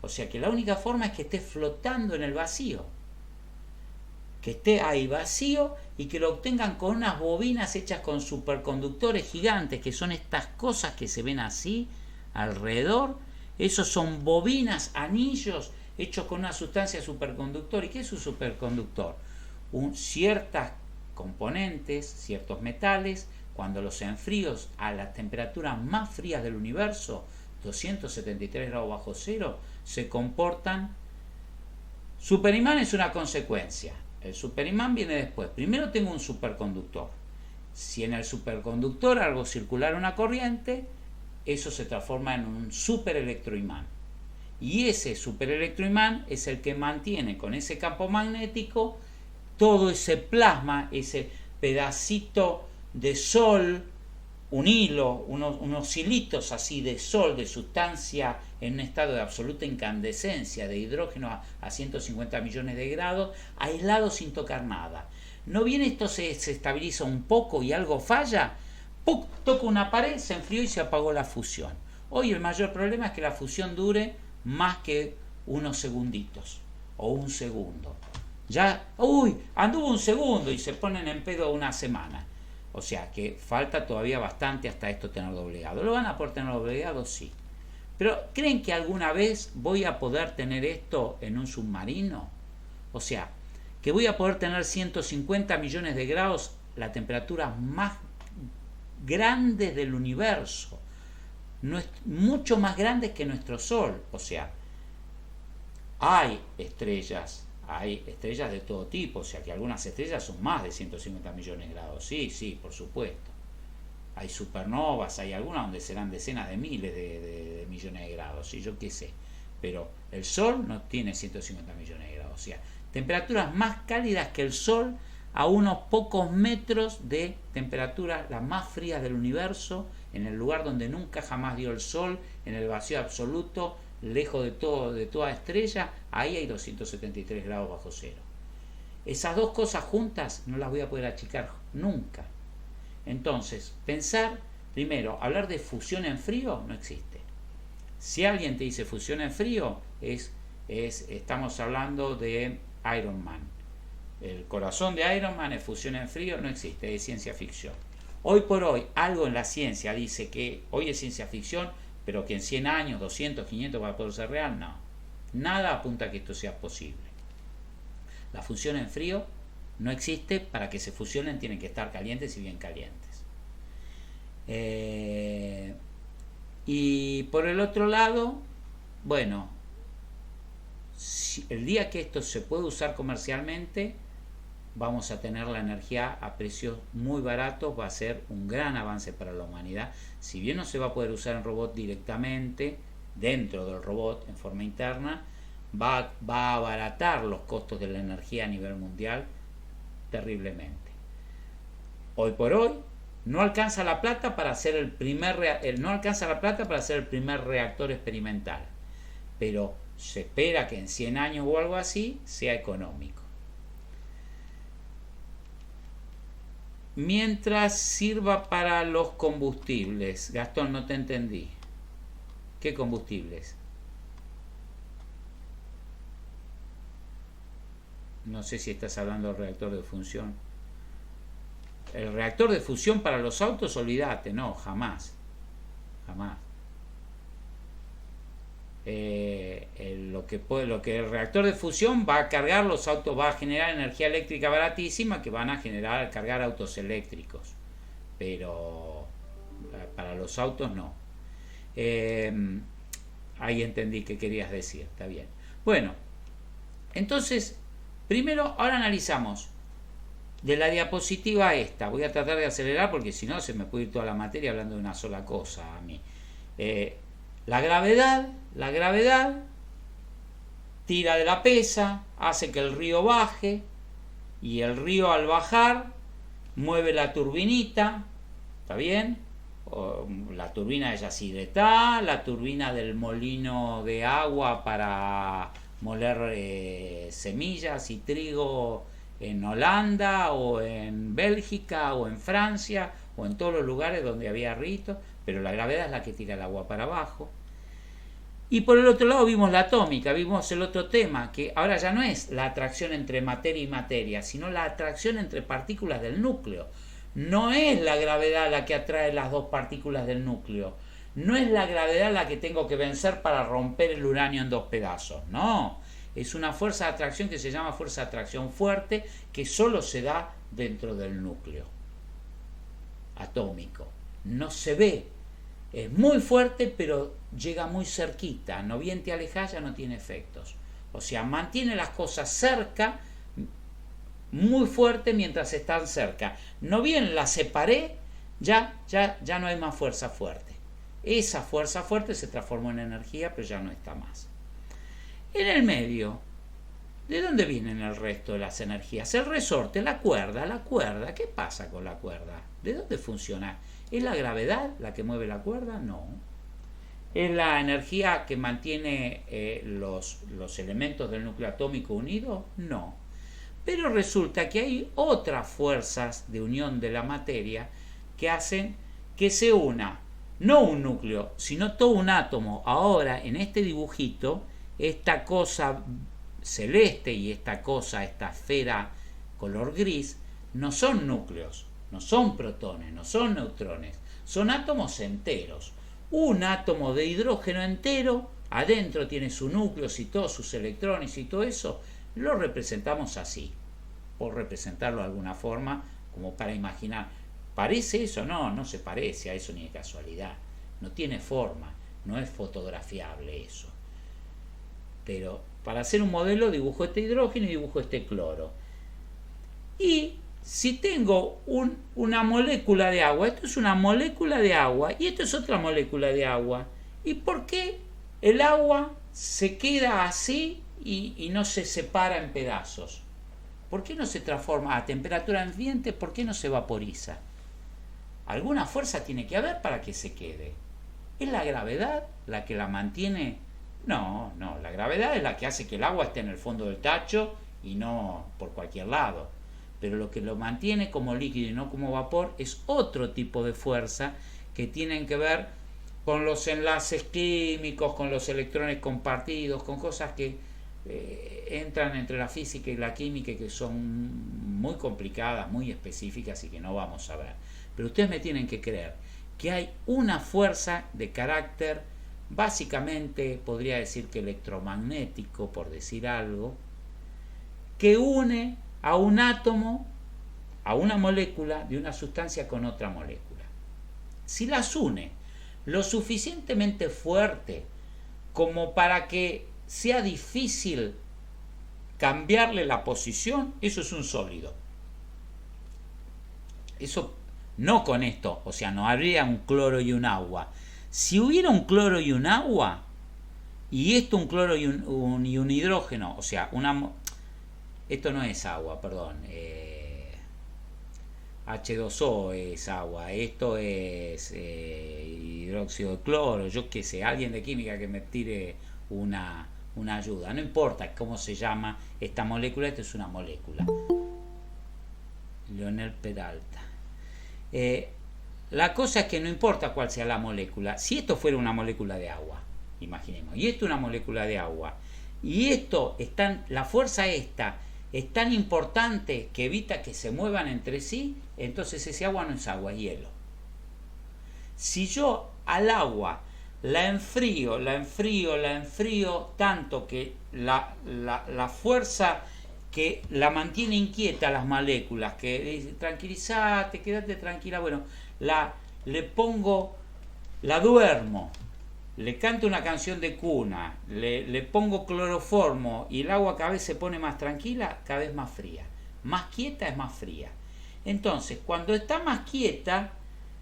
O sea que la única forma es que esté flotando en el vacío. Que esté ahí vacío y que lo obtengan con unas bobinas hechas con superconductores gigantes, que son estas cosas que se ven así alrededor. Esos son bobinas, anillos hechos con una sustancia superconductora. ¿Y qué es un superconductor? Ciertas componentes, ciertos metales, cuando los enfríos a las temperaturas más frías del universo, 273 grados bajo cero, se comportan Superimán es una consecuencia. El superimán viene después. Primero tengo un superconductor. Si en el superconductor hago circular una corriente, eso se transforma en un superelectroimán. Y ese superelectroimán es el que mantiene con ese campo magnético todo ese plasma, ese pedacito de sol, un hilo, unos hilitos así de sol, de sustancia en un estado de absoluta incandescencia, de hidrógeno a 150 millones de grados, aislado sin tocar nada. ¿No viene esto, se estabiliza un poco y algo falla? ¡Puc! Toca una pared, se enfrió y se apagó la fusión. Hoy el mayor problema es que la fusión dure más que unos segunditos o un segundo. Ya, anduvo un segundo y se ponen en pedo una semana. O sea que falta todavía bastante hasta esto tenerlo obligado. ¿Lo van a poder tener obligado? Sí. Pero ¿creen que alguna vez voy a poder tener esto en un submarino? O sea, que voy a poder tener 150 millones de grados, la temperatura más grande del universo. Mucho más grandes que nuestro Sol. O sea, hay estrellas de todo tipo, o sea que algunas estrellas son más de 150 millones de grados, sí, por supuesto. Hay supernovas, hay algunas donde serán decenas de miles de millones de grados, sí, yo qué sé. Pero el Sol no tiene 150 millones de grados, o sea, temperaturas más cálidas que el Sol a unos pocos metros de temperaturas las más frías del universo, en el lugar donde nunca jamás dio el Sol, en el vacío absoluto, lejos de toda estrella, ahí hay 273 grados bajo cero. Esas dos cosas juntas no las voy a poder achicar nunca. Entonces, pensar, primero, hablar de fusión en frío no existe. Si alguien te dice fusión en frío, estamos hablando de Iron Man. El corazón de Iron Man es fusión en frío, no existe, es ciencia ficción. Hoy por hoy, algo en la ciencia dice que hoy es ciencia ficción, pero que en 100 años, 200, 500 va a poder ser real, no. Nada apunta a que esto sea posible. La fusión en frío no existe. Para que se fusionen tienen que estar calientes y bien calientes. Y por el otro lado, bueno, el día que esto se puede usar comercialmente, vamos a tener la energía a precios muy baratos, va a ser un gran avance para la humanidad. Si bien no se va a poder usar en robot directamente, dentro del robot, en forma interna, va a abaratar los costos de la energía a nivel mundial terriblemente. Hoy por hoy no alcanza la plata para hacer el primer reactor experimental, pero se espera que en 100 años o algo así sea económico. Mientras sirva para los combustibles. Gastón, no te entendí. ¿Qué combustibles? No sé si estás hablando del reactor de fusión. El reactor de fusión para los autos, olvídate, no, jamás. Lo que el reactor de fusión va a cargar los autos, va a generar energía eléctrica baratísima que van a cargar autos eléctricos, pero para los autos no. Ahí entendí qué querías decir, está bien. Bueno, entonces primero ahora analizamos de la diapositiva esta. Voy a tratar de acelerar porque si no se me puede ir toda la materia hablando de una sola cosa a mí. La gravedad tira de la pesa, hace que el río baje, y el río al bajar mueve la turbinita, ¿está bien? La turbina de Yacyretá, la turbina del molino de agua para moler semillas y trigo en Holanda o en Bélgica o en Francia o en todos los lugares donde había ríos, pero la gravedad es la que tira el agua para abajo. Y por el otro lado vimos la atómica, vimos el otro tema, que ahora ya no es la atracción entre materia y materia, sino la atracción entre partículas del núcleo. No es la gravedad la que atrae las dos partículas del núcleo. No es la gravedad la que tengo que vencer para romper el uranio en dos pedazos. No, es una fuerza de atracción que se llama fuerza de atracción fuerte, que solo se da dentro del núcleo atómico. No se ve. Es muy fuerte, pero llega muy cerquita. No bien te alejas, ya no tiene efectos. O sea, mantiene las cosas cerca, muy fuerte mientras están cerca. No bien las separé, ya no hay más fuerza fuerte. Esa fuerza fuerte se transformó en energía, pero ya no está más. En el medio, ¿de dónde vienen el resto de las energías? El resorte, la cuerda. ¿Qué pasa con la cuerda? ¿De dónde funciona? ¿Es la gravedad la que mueve la cuerda? No. ¿Es la energía que mantiene los elementos del núcleo atómico unidos? No. Pero resulta que hay otras fuerzas de unión de la materia que hacen que se una, no un núcleo, sino todo un átomo. Ahora, en este dibujito, esta cosa celeste y esta esfera color gris, no son núcleos, no son protones, no son neutrones, son átomos enteros. Un átomo de hidrógeno entero, adentro tiene su núcleo y todos sus electrones y todo eso, lo representamos así, por representarlo de alguna forma, como para imaginar. ¿Parece eso? No, no se parece a eso ni de casualidad. No tiene forma, no es fotografiable eso. Pero para hacer un modelo dibujo este hidrógeno y dibujo este cloro. Y si tengo una molécula de agua, esto es una molécula de agua y esto es otra molécula de agua. ¿Y por qué el agua se queda así y no se separa en pedazos? ¿Por qué no se transforma a temperatura ambiente? ¿Por qué no se vaporiza? Alguna fuerza tiene que haber para que se quede. ¿Es la gravedad la que la mantiene? No, la gravedad es la que hace que el agua esté en el fondo del tacho y no por cualquier lado. Pero lo que lo mantiene como líquido y no como vapor es otro tipo de fuerza que tienen que ver con los enlaces químicos, con los electrones compartidos, con cosas que entran entre la física y la química y que son muy complicadas, muy específicas y que no vamos a ver. Pero ustedes me tienen que creer que hay una fuerza de carácter básicamente, podría decir que electromagnético, por decir algo, que une a un átomo, a una molécula de una sustancia con otra molécula. Si las une lo suficientemente fuerte como para que sea difícil cambiarle la posición, eso es un sólido. Eso no con esto, o sea, no habría un cloro y un agua. Si hubiera un cloro y un agua, y esto un cloro y un hidrógeno, o sea, esto no es agua, perdón, H2O es agua, esto es hidróxido de cloro, yo qué sé, alguien de química que me tire una ayuda, no importa cómo se llama esta molécula, esto es una molécula. Leonel Peralta. La cosa es que no importa cuál sea la molécula, si esto fuera una molécula de agua, imaginemos, y esto una molécula de agua, y esto la fuerza esta es tan importante que evita que se muevan entre sí, entonces ese agua no es agua, es hielo. Si yo al agua la enfrío tanto que la fuerza que la mantiene inquieta a las moléculas, que dice tranquilízate, quédate tranquila, bueno, le pongo, la duermo, le canto una canción de cuna, le pongo cloroformo y el agua cada vez se pone más tranquila, cada vez más fría. Más quieta es más fría. Entonces, cuando está más quieta,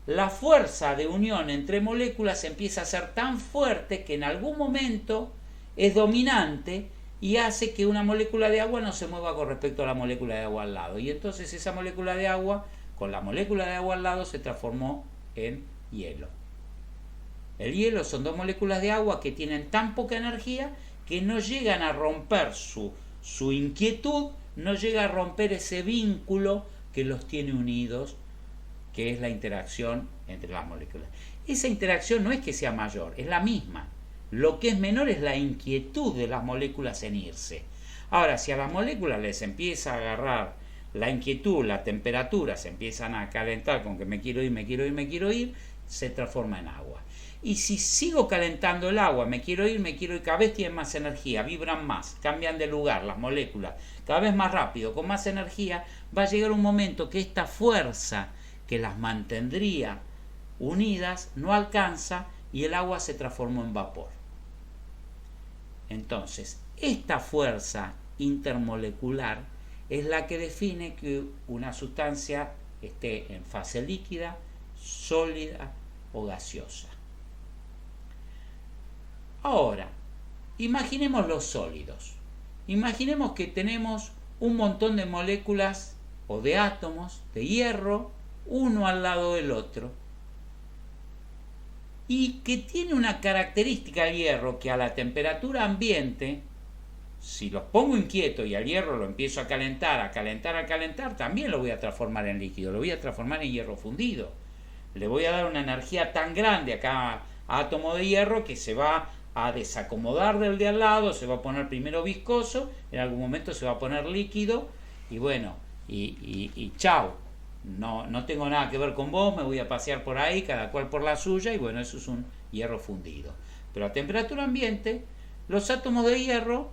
la fuerza de unión entre moléculas empieza a ser tan fuerte que en algún momento es dominante y hace que una molécula de agua no se mueva con respecto a la molécula de agua al lado. Y entonces esa molécula de agua, con la molécula de agua al lado, se transformó en hielo. El hielo son dos moléculas de agua que tienen tan poca energía que no llegan a romper su inquietud, no llega a romper ese vínculo que los tiene unidos, que es la interacción entre las moléculas. Esa interacción no es que sea mayor, es la misma. Lo que es menor es la inquietud de las moléculas en irse. Ahora, si a las moléculas les empieza a agarrar la inquietud, la temperatura, se empiezan a calentar con que me quiero ir, se transforma en agua. Y si sigo calentando el agua, me quiero ir, cada vez tienen más energía, vibran más, cambian de lugar las moléculas, cada vez más rápido, con más energía, va a llegar un momento que esta fuerza que las mantendría unidas no alcanza y el agua se transformó en vapor. Entonces, esta fuerza intermolecular es la que define que una sustancia esté en fase líquida, sólida o gaseosa. Ahora, imaginemos los sólidos. Imaginemos que tenemos un montón de moléculas o de átomos de hierro, uno al lado del otro, y que tiene una característica el hierro que a la temperatura ambiente, si los pongo inquieto y al hierro lo empiezo a calentar, también lo voy a transformar en líquido, lo voy a transformar en hierro fundido. Le voy a dar una energía tan grande a cada átomo de hierro que se va a desacomodar del de al lado, se va a poner primero viscoso, en algún momento se va a poner líquido, y bueno, y chao. No tengo nada que ver con vos, me voy a pasear por ahí, cada cual por la suya, y bueno, eso es un hierro fundido. Pero a temperatura ambiente, los átomos de hierro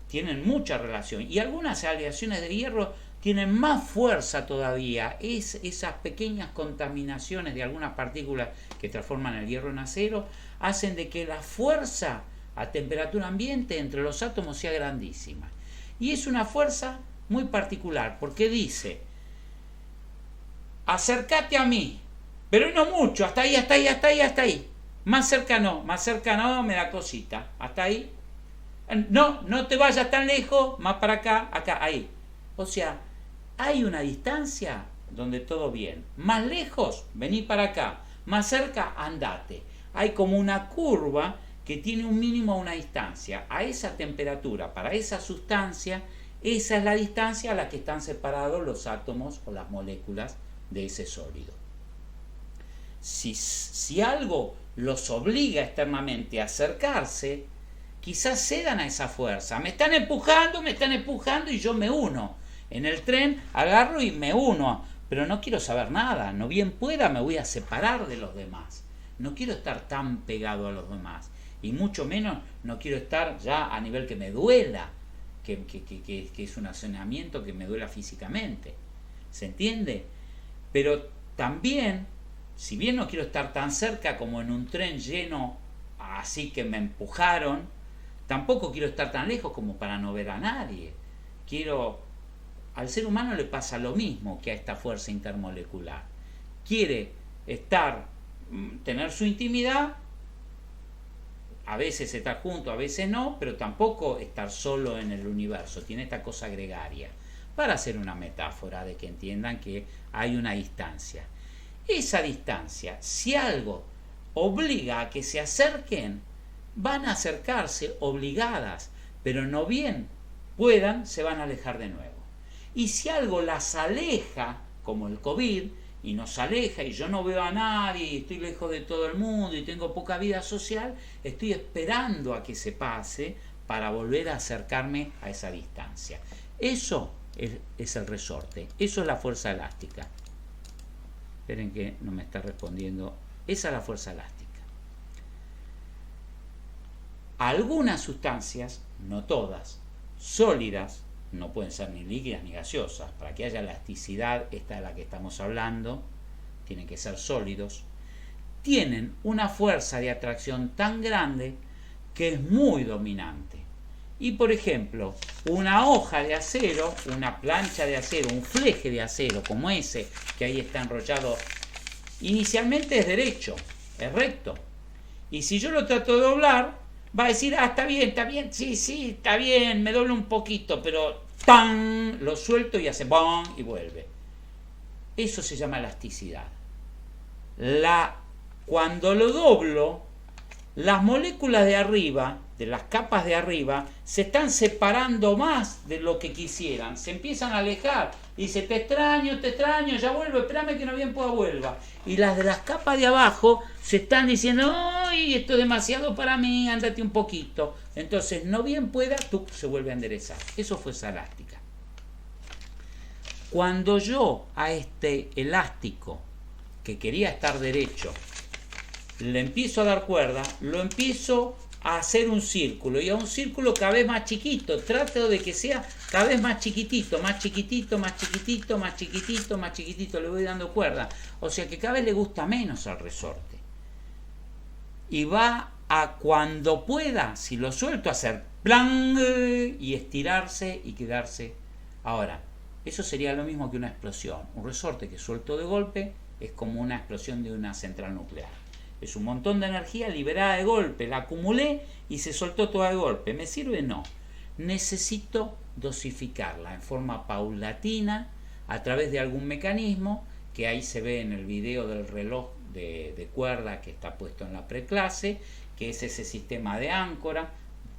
tienen mucha relación, y algunas aleaciones de hierro tienen más fuerza todavía. Esas pequeñas contaminaciones de algunas partículas que transforman el hierro en acero hacen de que la fuerza a temperatura ambiente entre los átomos sea grandísima. Y es una fuerza muy particular, porque dice: acércate a mí, pero no mucho, hasta ahí. Más cerca no, me da cosita, hasta ahí. No te vayas tan lejos, más para acá, ahí. O sea, hay una distancia donde todo bien. Más lejos, vení para acá. Más cerca, andate. Hay como una curva que tiene un mínimo a una distancia. A esa temperatura, para esa sustancia, esa es la distancia a la que están separados los átomos o las moléculas de ese sólido. Si algo los obliga externamente a acercarse, quizás cedan a esa fuerza. Me están empujando y yo me uno. En el tren agarro y me uno, pero no quiero saber nada. No bien pueda, me voy a separar de los demás. No quiero estar tan pegado a los demás. Y mucho menos no quiero estar ya a nivel que me duela, que es un accionamiento que me duela físicamente. ¿Se entiende? Pero también, si bien no quiero estar tan cerca como en un tren lleno, así que me empujaron, tampoco quiero estar tan lejos como para no ver a nadie. Al ser humano le pasa lo mismo que a esta fuerza intermolecular. Quiere tener su intimidad, a veces estar junto, a veces no, pero tampoco estar solo en el universo. Tiene esta cosa gregaria, para hacer una metáfora de que entiendan que hay una distancia. Esa distancia, si algo obliga a que se acerquen, van a acercarse obligadas, pero no bien puedan, se van a alejar de nuevo. Y si algo las aleja, como el COVID, y nos aleja y yo no veo a nadie y estoy lejos de todo el mundo y tengo poca vida social, estoy esperando a que se pase para volver a acercarme a esa distancia. Eso es el resorte, eso es la fuerza elástica. Esperen que no me está respondiendo. Esa es la fuerza elástica. Algunas sustancias, no todas, sólidas, no pueden ser ni líquidas ni gaseosas. Para que haya elasticidad, esta de la que estamos hablando, tienen que ser sólidos, tienen una fuerza de atracción tan grande que es muy dominante. Y por ejemplo, una hoja de acero, una plancha de acero, un fleje de acero como ese, que ahí está enrollado, inicialmente es derecho, es recto. Y si yo lo trato de doblar, va a decir: está bien, sí, está bien, me doblo un poquito, pero ¡tan! Lo suelto y hace ¡bam! Y vuelve. Eso se llama elasticidad. Cuando lo doblo, las moléculas de arriba, de las capas de arriba, se están separando más de lo que quisieran, se empiezan a alejar, y dice: te extraño, ya vuelvo, espérame que no bien pueda vuelva. Y las de las capas de abajo se están diciendo: ¡ay, esto es demasiado para mí, ándate un poquito! Entonces, no bien pueda, se vuelve a enderezar. Eso fue esa elástica. Cuando yo a este elástico, que quería estar derecho, le empiezo a dar cuerda, lo empiezo a hacer un círculo, y a un círculo cada vez más chiquito, trato de que sea cada vez más chiquitito, le voy dando cuerda, o sea que cada vez le gusta menos al resorte, y va a cuando pueda, si lo suelto, hacer plan y estirarse y quedarse. Ahora, eso sería lo mismo que una explosión. Un resorte que suelto de golpe es como una explosión de una central nuclear. Es un montón de energía liberada de golpe, la acumulé y se soltó toda de golpe. ¿Me sirve? No. Necesito dosificarla en forma paulatina a través de algún mecanismo que ahí se ve en el video del reloj de cuerda que está puesto en la preclase, que es ese sistema de áncora.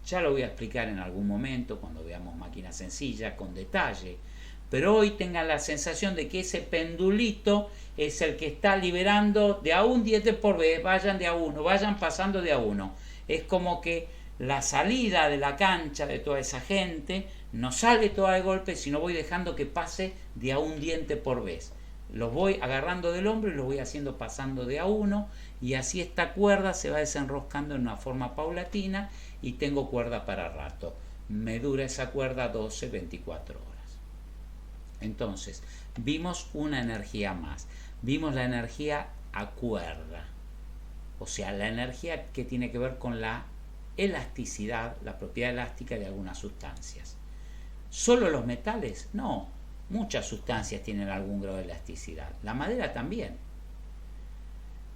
Ya lo voy a explicar en algún momento cuando veamos máquinas sencillas con detalle, pero hoy tengan la sensación de que ese pendulito es el que está liberando de a un diente por vez, vayan de a uno, vayan pasando de a uno. Es como que la salida de la cancha de toda esa gente no sale toda de golpe, sino voy dejando que pase de a un diente por vez. Los voy agarrando del hombro y los voy haciendo pasando de a uno, y así esta cuerda se va desenroscando en una forma paulatina y tengo cuerda para rato. Me dura esa cuerda 12, 24 horas. Entonces, vimos una energía más. Vimos la energía a cuerda. O sea, la energía que tiene que ver con la elasticidad, la propiedad elástica de algunas sustancias. ¿Solo los metales? No. Muchas sustancias tienen algún grado de elasticidad. La madera también.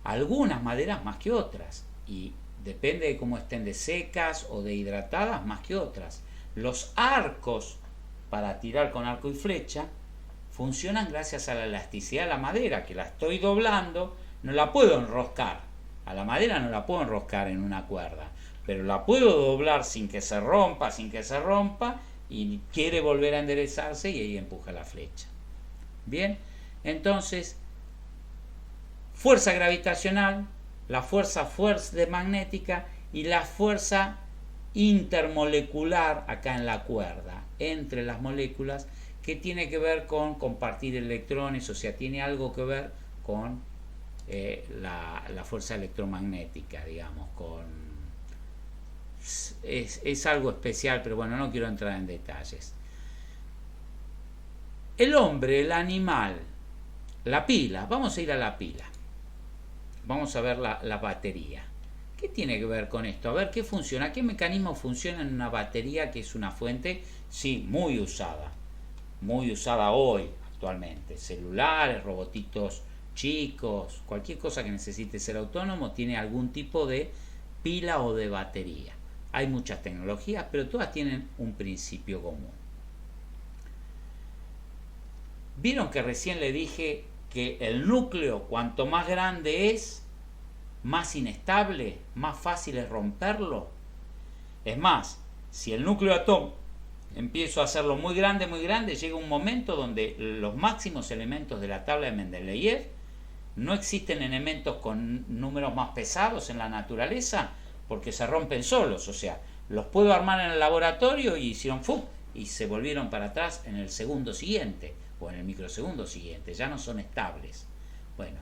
Algunas maderas más que otras. Y depende de cómo estén de secas o de hidratadas más que otras. Los arcos para tirar con arco y flecha funcionan gracias a la elasticidad de la madera, que la estoy doblando, no la puedo enroscar. A la madera no la puedo enroscar en una cuerda, pero la puedo doblar sin que se rompa, y quiere volver a enderezarse y ahí empuja la flecha. Bien, entonces, fuerza gravitacional, la fuerza de magnética y la fuerza intermolecular acá en la cuerda, entre las moléculas, que tiene que ver con compartir electrones, o sea, tiene algo que ver con la fuerza electromagnética, digamos, es algo especial, pero bueno, no quiero entrar en detalles. El hombre, el animal, la pila, vamos a ir a la pila, vamos a ver la batería. ¿Qué tiene que ver con esto? A ver, ¿qué funciona? ¿Qué mecanismo funciona en una batería que es una fuente, sí, muy usada hoy, actualmente? Celulares, robotitos chicos, cualquier cosa que necesite ser autónomo tiene algún tipo de pila o de batería. Hay muchas tecnologías, pero todas tienen un principio común. ¿Vieron que recién le dije que el núcleo, cuanto más grande es, más inestable, más fácil es romperlo? Es más, si el núcleo atómico empiezo a hacerlo muy grande, llega un momento donde los máximos elementos de la tabla de Mendeleev, no existen elementos con números más pesados en la naturaleza, porque se rompen solos. O sea, los puedo armar en el laboratorio y hicieron ¡fum! Y se volvieron para atrás en el segundo siguiente o en el microsegundo siguiente, ya no son estables. Bueno,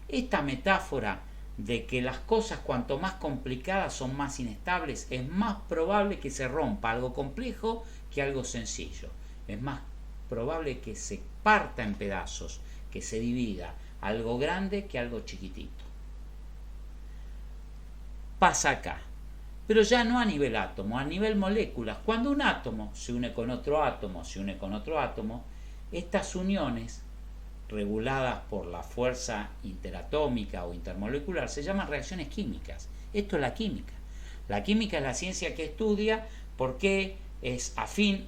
esta metáfora de que las cosas cuanto más complicadas son más inestables, es más probable que se rompa algo complejo que algo sencillo. Es más probable que se parta en pedazos, que se divida algo grande que algo chiquitito. Pasa acá, pero ya no a nivel átomo, a nivel moléculas. Cuando un átomo se une con otro átomo, estas uniones, reguladas por la fuerza interatómica o intermolecular, se llaman reacciones químicas. Esto es la química. La química es la ciencia que estudia por qué es afín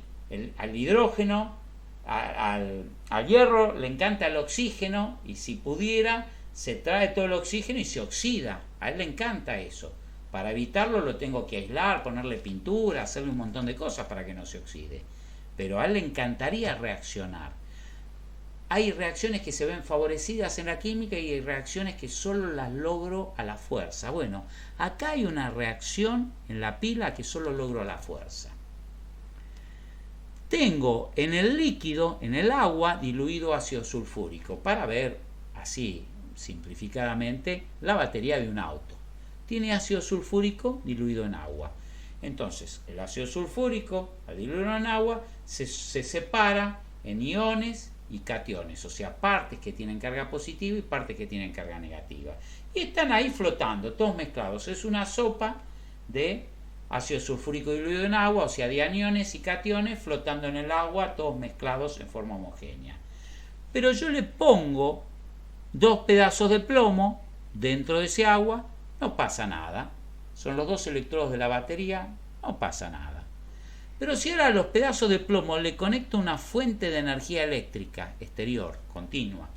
al hidrógeno, al hierro le encanta el oxígeno, y si pudiera se trae todo el oxígeno y se oxida. A él le encanta eso. Para evitarlo lo tengo que aislar, ponerle pintura, hacerle un montón de cosas para que no se oxide. Pero a él le encantaría reaccionar. Hay reacciones que se ven favorecidas en la química y hay reacciones que solo las logro a la fuerza. Bueno, acá hay una reacción en la pila que solo logro a la fuerza. Tengo en el líquido, en el agua, diluido ácido sulfúrico, para ver así simplificadamente la batería de un auto. Tiene ácido sulfúrico diluido en agua. Entonces, el ácido sulfúrico, al diluirlo en agua, se separa en iones y cationes, o sea, partes que tienen carga positiva y partes que tienen carga negativa. Y están ahí flotando, todos mezclados. Es una sopa de ácido sulfúrico diluido en agua, o sea, de aniones y cationes flotando en el agua, todos mezclados en forma homogénea. Pero yo le pongo 2 pedazos de plomo dentro de ese agua, no pasa nada. Son los 2 electrodos de la batería, no pasa nada. Pero si ahora a los pedazos de plomo le conecto una fuente de energía eléctrica exterior, continua,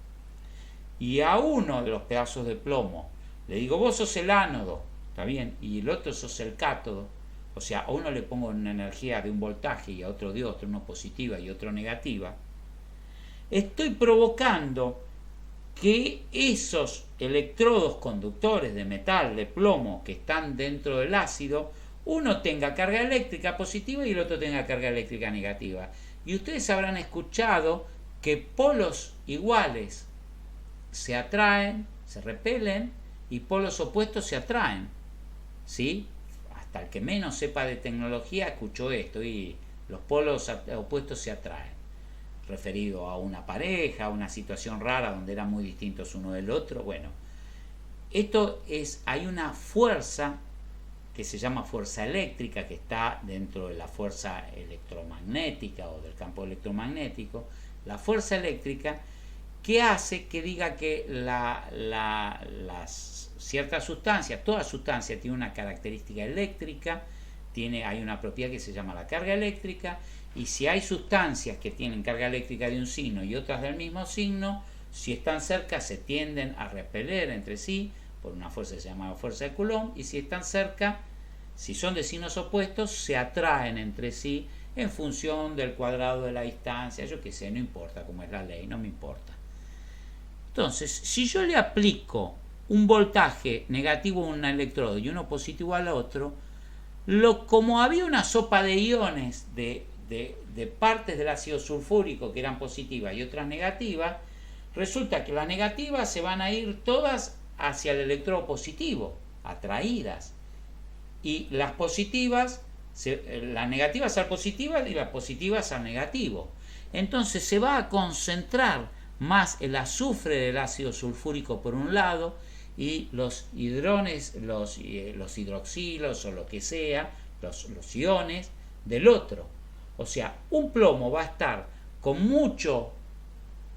y a uno de los pedazos de plomo le digo, vos sos el ánodo, ¿está bien? Y el otro sos el cátodo, o sea, a uno le pongo una energía de un voltaje y a otro de otro, uno positiva y otro negativa, estoy provocando que esos electrodos conductores de metal, de plomo, que están dentro del ácido, uno tenga carga eléctrica positiva y el otro tenga carga eléctrica negativa. Y ustedes habrán escuchado que polos iguales se atraen, se repelen, y polos opuestos se atraen, ¿sí? Hasta el que menos sepa de tecnología escuchó esto, y los polos opuestos se atraen, referido a una pareja, a una situación rara donde eran muy distintos uno del otro. Bueno, esto es, hay una fuerza que se llama fuerza eléctrica, que está dentro de la fuerza electromagnética o del campo electromagnético, la fuerza eléctrica que hace que diga que las ciertas sustancias, toda sustancia tiene una característica eléctrica, hay una propiedad que se llama la carga eléctrica, y si hay sustancias que tienen carga eléctrica de un signo y otras del mismo signo, si están cerca se tienden a repeler entre sí por una fuerza que se llama fuerza de Coulomb, y si están cerca, si son de signos opuestos, se atraen entre sí en función del cuadrado de la distancia, yo qué sé, no importa cómo es la ley, no me importa. Entonces, si yo le aplico un voltaje negativo a un electrodo y uno positivo al otro, como había una sopa de iones de partes del ácido sulfúrico que eran positivas y otras negativas, resulta que las negativas se van a ir todas hacia el electrodo positivo, atraídas, y las positivas, las negativas al positivo y las positivas al negativo. Entonces se va a concentrar más el azufre del ácido sulfúrico por un lado, y los hidrones, los hidroxilos o lo que sea, los iones del otro. O sea, un plomo va a estar con mucho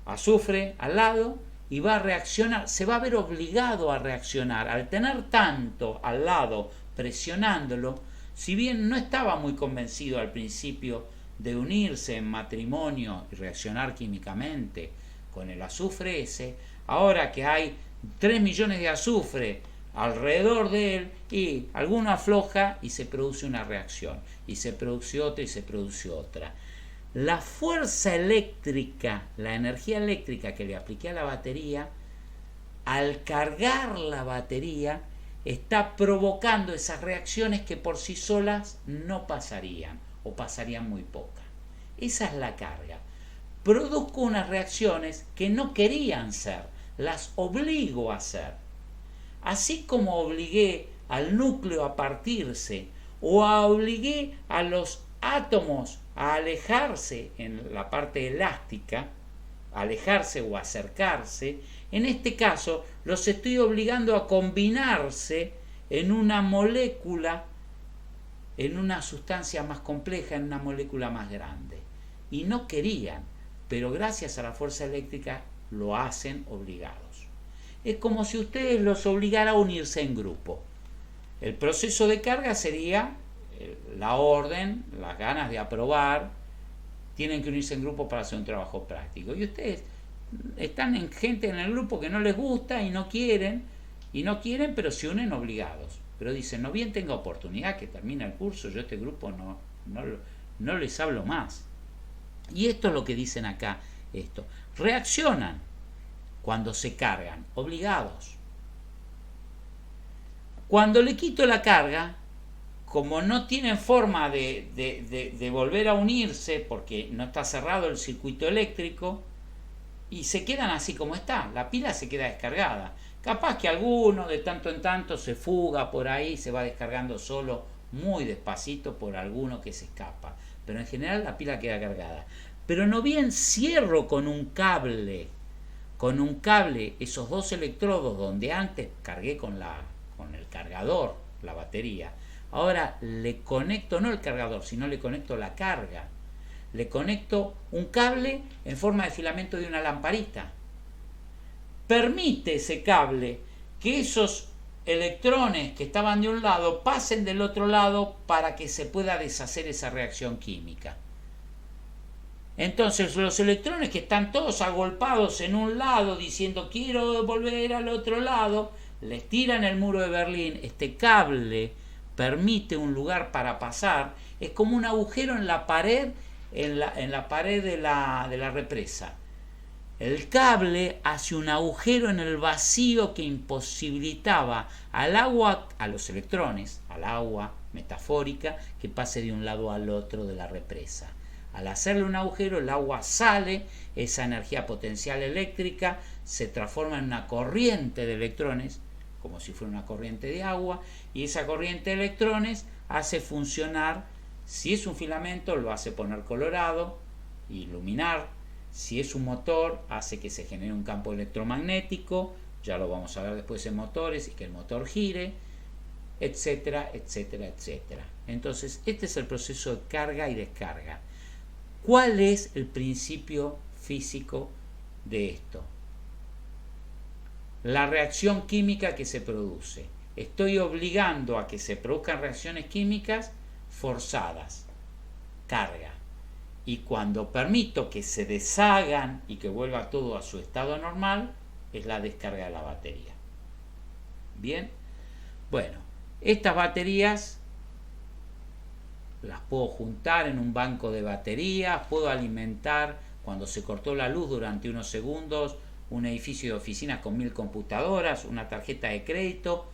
azufre al lado y va a reaccionar, se va a ver obligado a reaccionar. Al tener tanto al lado presionándolo, si bien no estaba muy convencido al principio de unirse en matrimonio y reaccionar químicamente con el azufre ese, ahora que hay 3 millones de azufre alrededor de él, y alguno afloja y se produce una reacción, y se produce otra y se produce otra. La fuerza eléctrica, la energía eléctrica que le apliqué a la batería, al cargar la batería, está provocando esas reacciones que por sí solas no pasarían, o pasarían muy pocas. Esa es la carga. Produzco unas reacciones que no querían ser, las obligo a hacer. Así como obligué al núcleo a partirse, o obligué a los átomos a alejarse en la parte elástica, alejarse o acercarse, en este caso los estoy obligando a combinarse en una molécula, en una sustancia más compleja, en una molécula más grande. Y no querían, pero gracias a la fuerza eléctrica lo hacen obligados. Es como si ustedes los obligara a unirse en grupo. El proceso de carga sería la orden, las ganas de aprobar, tienen que unirse en grupo para hacer un trabajo práctico. Y ustedes están en gente en el grupo que no les gusta y no quieren, pero se unen obligados. Pero dicen, no bien tenga oportunidad que termine el curso, yo a este grupo no les hablo más. Y esto es lo que dicen acá, esto. Reaccionan cuando se cargan, obligados. Cuando le quito la carga, como no tienen forma de volver a unirse, porque no está cerrado el circuito eléctrico, y se quedan así como está, la pila se queda descargada. Capaz que alguno de tanto en tanto se fuga por ahí, se va descargando solo, muy despacito por alguno que se escapa, pero en general la pila queda cargada. Pero no bien cierro con un cable esos 2 electrodos donde antes cargué con el cargador, la batería, Ahora le conecto no el cargador, sino le conecto la carga. Le conecto un cable en forma de filamento de una lamparita. Permite ese cable que esos electrones que estaban de un lado pasen del otro lado para que se pueda deshacer esa reacción química. Entonces los electrones que están todos agolpados en un lado diciendo quiero volver al otro lado, les tiran el muro de Berlín. Este cable permite un lugar para pasar, es como un agujero en la pared, en la pared de la represa. El cable hace un agujero en el vacío que imposibilitaba al agua, a los electrones, al agua metafórica, que pase de un lado al otro de la represa. Al hacerle un agujero, el agua sale, esa energía potencial eléctrica se transforma en una corriente de electrones, como si fuera una corriente de agua, y esa corriente de electrones hace funcionar, si es un filamento, lo hace poner colorado, iluminar. Si es un motor, hace que se genere un campo electromagnético, ya lo vamos a ver después en motores, y que el motor gire, etcétera, etcétera, etcétera. Entonces, este es el proceso de carga y descarga. ¿Cuál es el principio físico de esto? La reacción química que se produce. Estoy obligando a que se produzcan reacciones químicas forzadas, carga. Y cuando permito que se deshagan y que vuelva todo a su estado normal, es la descarga de la batería. Bien, bueno, estas baterías las puedo juntar en un banco de baterías, puedo alimentar cuando se cortó la luz durante unos segundos un edificio de oficinas con 1000 computadoras, una tarjeta de crédito.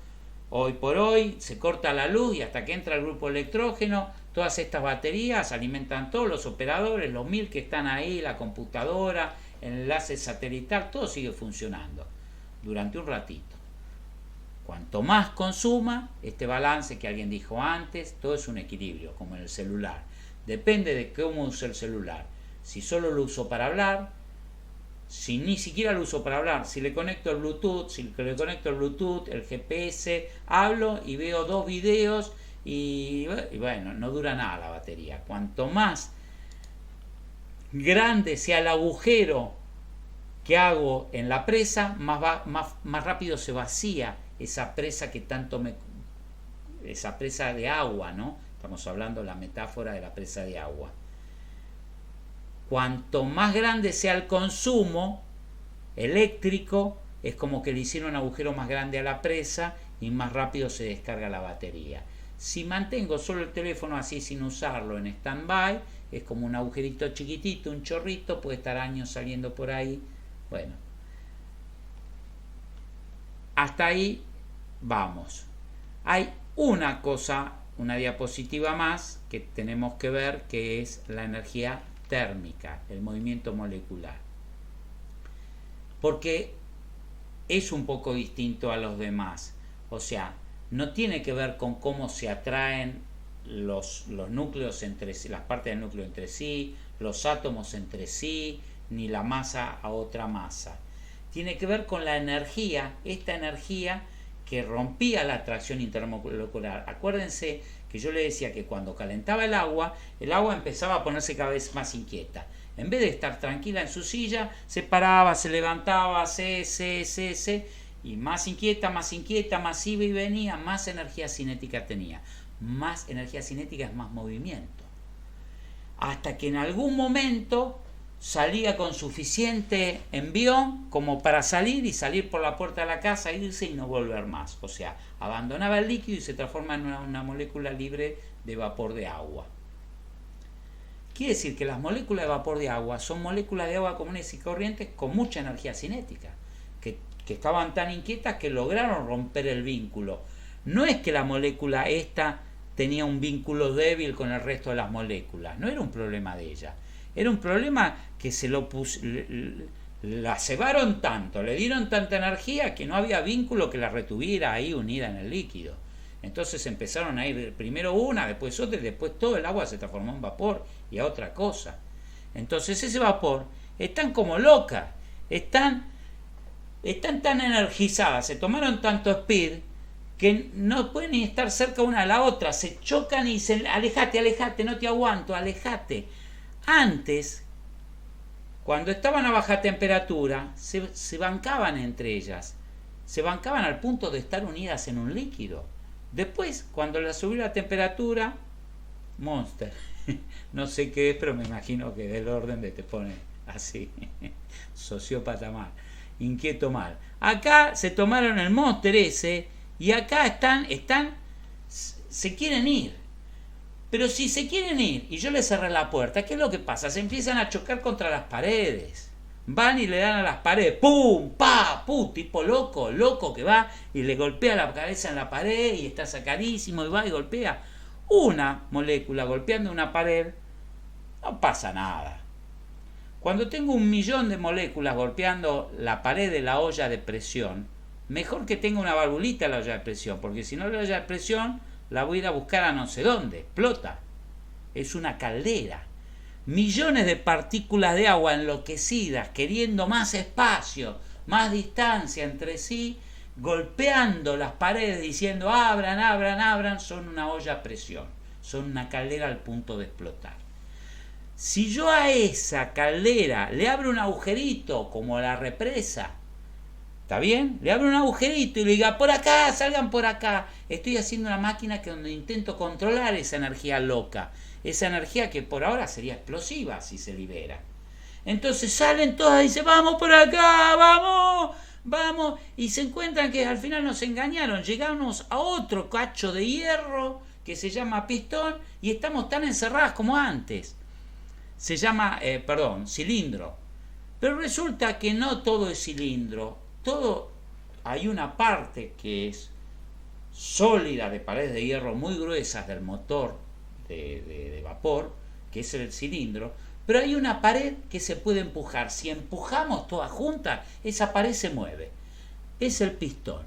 Hoy por hoy se corta la luz y hasta que entra el grupo electrógeno, todas estas baterías alimentan todos los operadores, los 1000 que están ahí, la computadora, el enlace satelital, todo sigue funcionando durante un ratito. Cuanto más consuma, este balance que alguien dijo antes, todo es un equilibrio, como en el celular. Depende de cómo use el celular. Si solo lo uso para hablar, si ni siquiera lo uso para hablar, si le conecto el Bluetooth, el GPS, hablo y veo 2 videos y bueno, no dura nada la batería. Cuanto más grande sea el agujero que hago en la presa, más rápido se vacía esa presa que tanto esa presa de agua, ¿no? Estamos hablando de la metáfora de la presa de agua. Cuanto más grande sea el consumo eléctrico, es como que le hicieron un agujero más grande a la presa y más rápido se descarga la batería. Si mantengo solo el teléfono así sin usarlo en stand-by, es como un agujerito chiquitito, un chorrito, puede estar años saliendo por ahí. Bueno, hasta ahí vamos. Hay una cosa, una diapositiva más que tenemos que ver, que es la energía térmica, el movimiento molecular. Porque es un poco distinto a los demás. O sea, no tiene que ver con cómo se atraen los núcleos entre sí, las partes del núcleo entre sí, los átomos entre sí, ni la masa a otra masa. Tiene que ver con la energía, esta energía que rompía la atracción intermolecular. Acuérdense que yo le decía que cuando calentaba el agua empezaba a ponerse cada vez más inquieta. En vez de estar tranquila en su silla, se paraba, se levantaba, y más inquieta, más iba y venía, más energía cinética tenía. Más energía cinética es más movimiento. Hasta que en algún momento salía con suficiente envión como para salir por la puerta de la casa, irse y no volver más. O sea, abandonaba el líquido y se transforma en una molécula libre de vapor de agua. Quiere decir que las moléculas de vapor de agua son moléculas de agua comunes y corrientes con mucha energía cinética, que estaban tan inquietas que lograron romper el vínculo. No es que la molécula esta tenía un vínculo débil con el resto de las moléculas, no era un problema de ella. Era un problema que la cebaron tanto, le dieron tanta energía que no había vínculo que la retuviera ahí unida en el líquido. Entonces empezaron a ir primero una, después otra, y después todo el agua se transformó en vapor y a otra cosa. Entonces ese vapor están como locas, están tan energizadas, se tomaron tanto speed que no pueden ni estar cerca una de la otra, se chocan y dicen, alejate, alejate, no te aguanto, alejate. Antes, cuando estaban a baja temperatura, se bancaban entre ellas, se bancaban al punto de estar unidas en un líquido. Después, cuando le subió la temperatura, Monster, no sé qué es, pero me imagino que del orden de te pone así, sociópata mal, inquieto mal. Acá se tomaron el Monster ese y acá se quieren ir. Pero si se quieren ir y yo les cerré la puerta, ¿qué es lo que pasa? Se empiezan a chocar contra las paredes. Van y le dan a las paredes, ¡pum! ¡Pa! ¡Pum! Tipo loco que va y le golpea la cabeza en la pared y está sacadísimo y va y golpea. Una molécula golpeando una pared, no pasa nada. Cuando tengo 1.000.000 de moléculas golpeando la pared de la olla de presión, mejor que tenga una valvulita en la olla de presión, porque si no la olla de presión la voy a ir a buscar a no sé dónde, explota. Es una caldera. Millones de partículas de agua enloquecidas, queriendo más espacio, más distancia entre sí, golpeando las paredes diciendo abran, abran, abran, son una olla a presión, son una caldera al punto de explotar. Si yo a esa caldera le abro un agujerito como la represa, ¿está bien? Le abro un agujerito y le diga por acá, salgan por acá. Estoy haciendo una máquina que donde intento controlar esa energía loca, esa energía que por ahora sería explosiva si se libera. Entonces salen todas y dicen vamos por acá, vamos, vamos, y se encuentran que al final nos engañaron, llegamos a otro cacho de hierro que se llama pistón y estamos tan encerradas como antes. Se llama, cilindro. Pero resulta que no todo es cilindro, hay una parte que es sólida de paredes de hierro muy gruesas del motor de vapor, que es el cilindro, pero hay una pared que se puede empujar. Si empujamos todas juntas, esa pared se mueve. Es el pistón.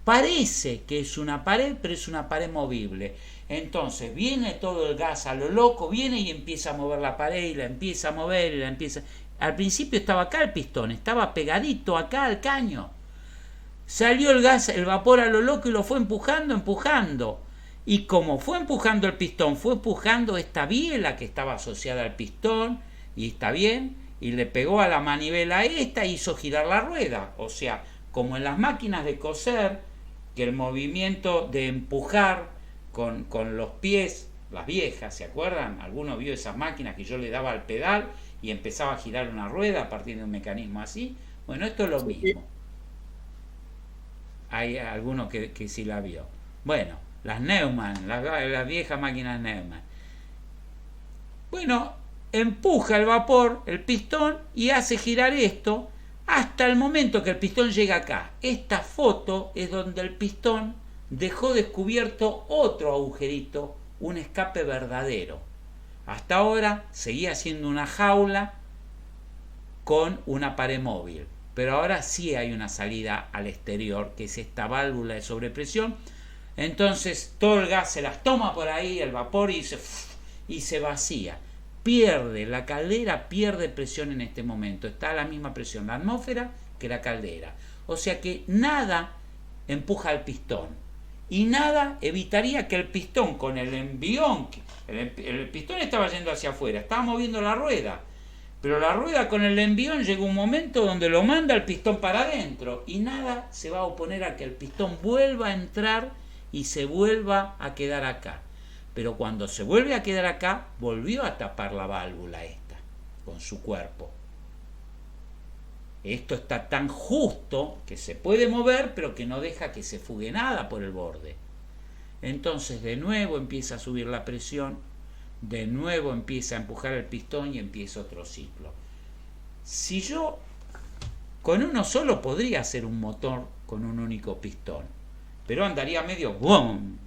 Parece que es una pared, pero es una pared movible. Entonces viene todo el gas a lo loco, viene y empieza a mover la pared y la empieza a mover y la empieza... Al principio estaba acá el pistón, estaba pegadito acá al caño. Salió el gas, el vapor a lo loco y lo fue empujando. Y como fue empujando el pistón, fue empujando esta biela que estaba asociada al pistón, y está bien, y le pegó a la manivela esta e hizo girar la rueda. O sea, como en las máquinas de coser, que el movimiento de empujar con los pies, las viejas, ¿se acuerdan? Alguno vio esas máquinas que yo le daba al pedal y empezaba a girar una rueda a partir de un mecanismo así. Bueno, esto es lo mismo. Hay alguno que sí la vio. Bueno, las Neumann, las viejas máquinas Neumann. Bueno, empuja el vapor, el pistón, y hace girar esto hasta el momento que el pistón llega acá. Esta foto es donde el pistón dejó descubierto otro agujerito, un escape verdadero. Hasta ahora seguía siendo una jaula con una pared móvil, pero ahora sí hay una salida al exterior, que es esta válvula de sobrepresión. Entonces todo el gas se las toma por ahí, el vapor, y se vacía. La caldera pierde presión en este momento. Está a la misma presión la atmósfera que la caldera. O sea que nada empuja al pistón. Y nada evitaría que el pistón con el envión, el pistón estaba yendo hacia afuera, estaba moviendo la rueda. Pero la rueda con el envión llega un momento donde lo manda el pistón para adentro. Y nada se va a oponer a que el pistón vuelva a entrar y se vuelva a quedar acá. Pero cuando se vuelve a quedar acá, volvió a tapar la válvula esta con su cuerpo. Esto está tan justo que se puede mover, pero que no deja que se fugue nada por el borde. Entonces de nuevo empieza a subir la presión, de nuevo empieza a empujar el pistón y empieza otro ciclo. Si yo con uno solo podría hacer un motor con un único pistón, pero andaría medio boom,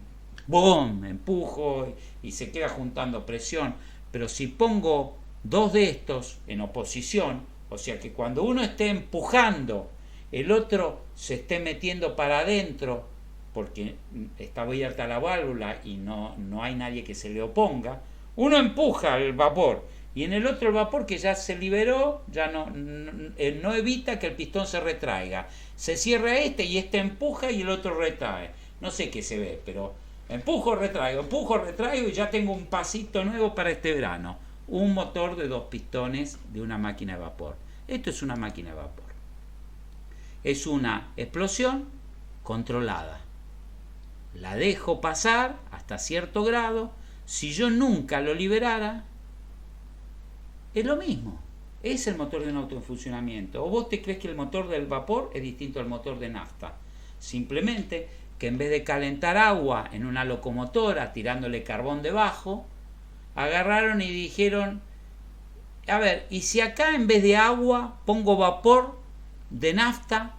boom, empujo y se queda juntando presión. Pero si pongo dos de estos en oposición, o sea que cuando uno esté empujando, el otro se esté metiendo para adentro porque está abierta la válvula y no hay nadie que se le oponga, uno empuja el vapor y en el otro el vapor que ya se liberó ya no evita que el pistón se retraiga. Se cierra este y este empuja y el otro retrae. no sé qué se ve, pero empujo, retraigo y ya tengo un pasito nuevo para este verano. Un motor de 2 pistones de una máquina de vapor. Esto es una máquina de vapor. Es una explosión controlada. La dejo pasar hasta cierto grado. Si yo nunca lo liberara, es lo mismo. Es el motor de un auto en funcionamiento. ¿O vos te crees que el motor del vapor es distinto al motor de nafta? Simplemente que en vez de calentar agua en una locomotora tirándole carbón debajo, agarraron y dijeron, a ver, ¿y si acá en vez de agua pongo vapor de nafta?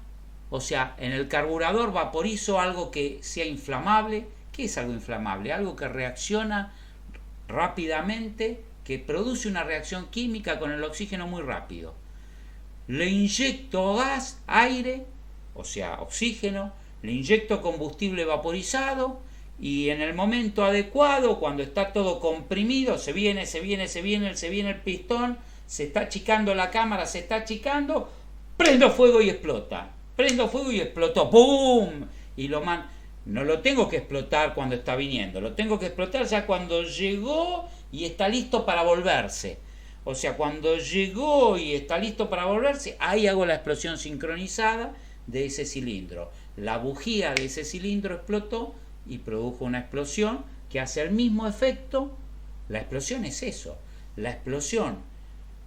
O sea, en el carburador vaporizo algo que sea inflamable. ¿Qué es algo inflamable? Algo que reacciona rápidamente, que produce una reacción química con el oxígeno muy rápido. Le inyecto gas, aire, o sea, oxígeno, le inyecto combustible vaporizado y en el momento adecuado, cuando está todo comprimido, se viene el pistón, se está achicando la cámara, se está achicando, prendo fuego y explota. Prendo fuego y explotó. ¡Pum! Y no lo tengo que explotar cuando está viniendo, lo tengo que explotar ya cuando llegó y está listo para volverse. O sea, cuando llegó y está listo para volverse, ahí hago la explosión sincronizada de ese cilindro. La bujía de ese cilindro explotó y produjo una explosión que hace el mismo efecto. La explosión es eso. La explosión,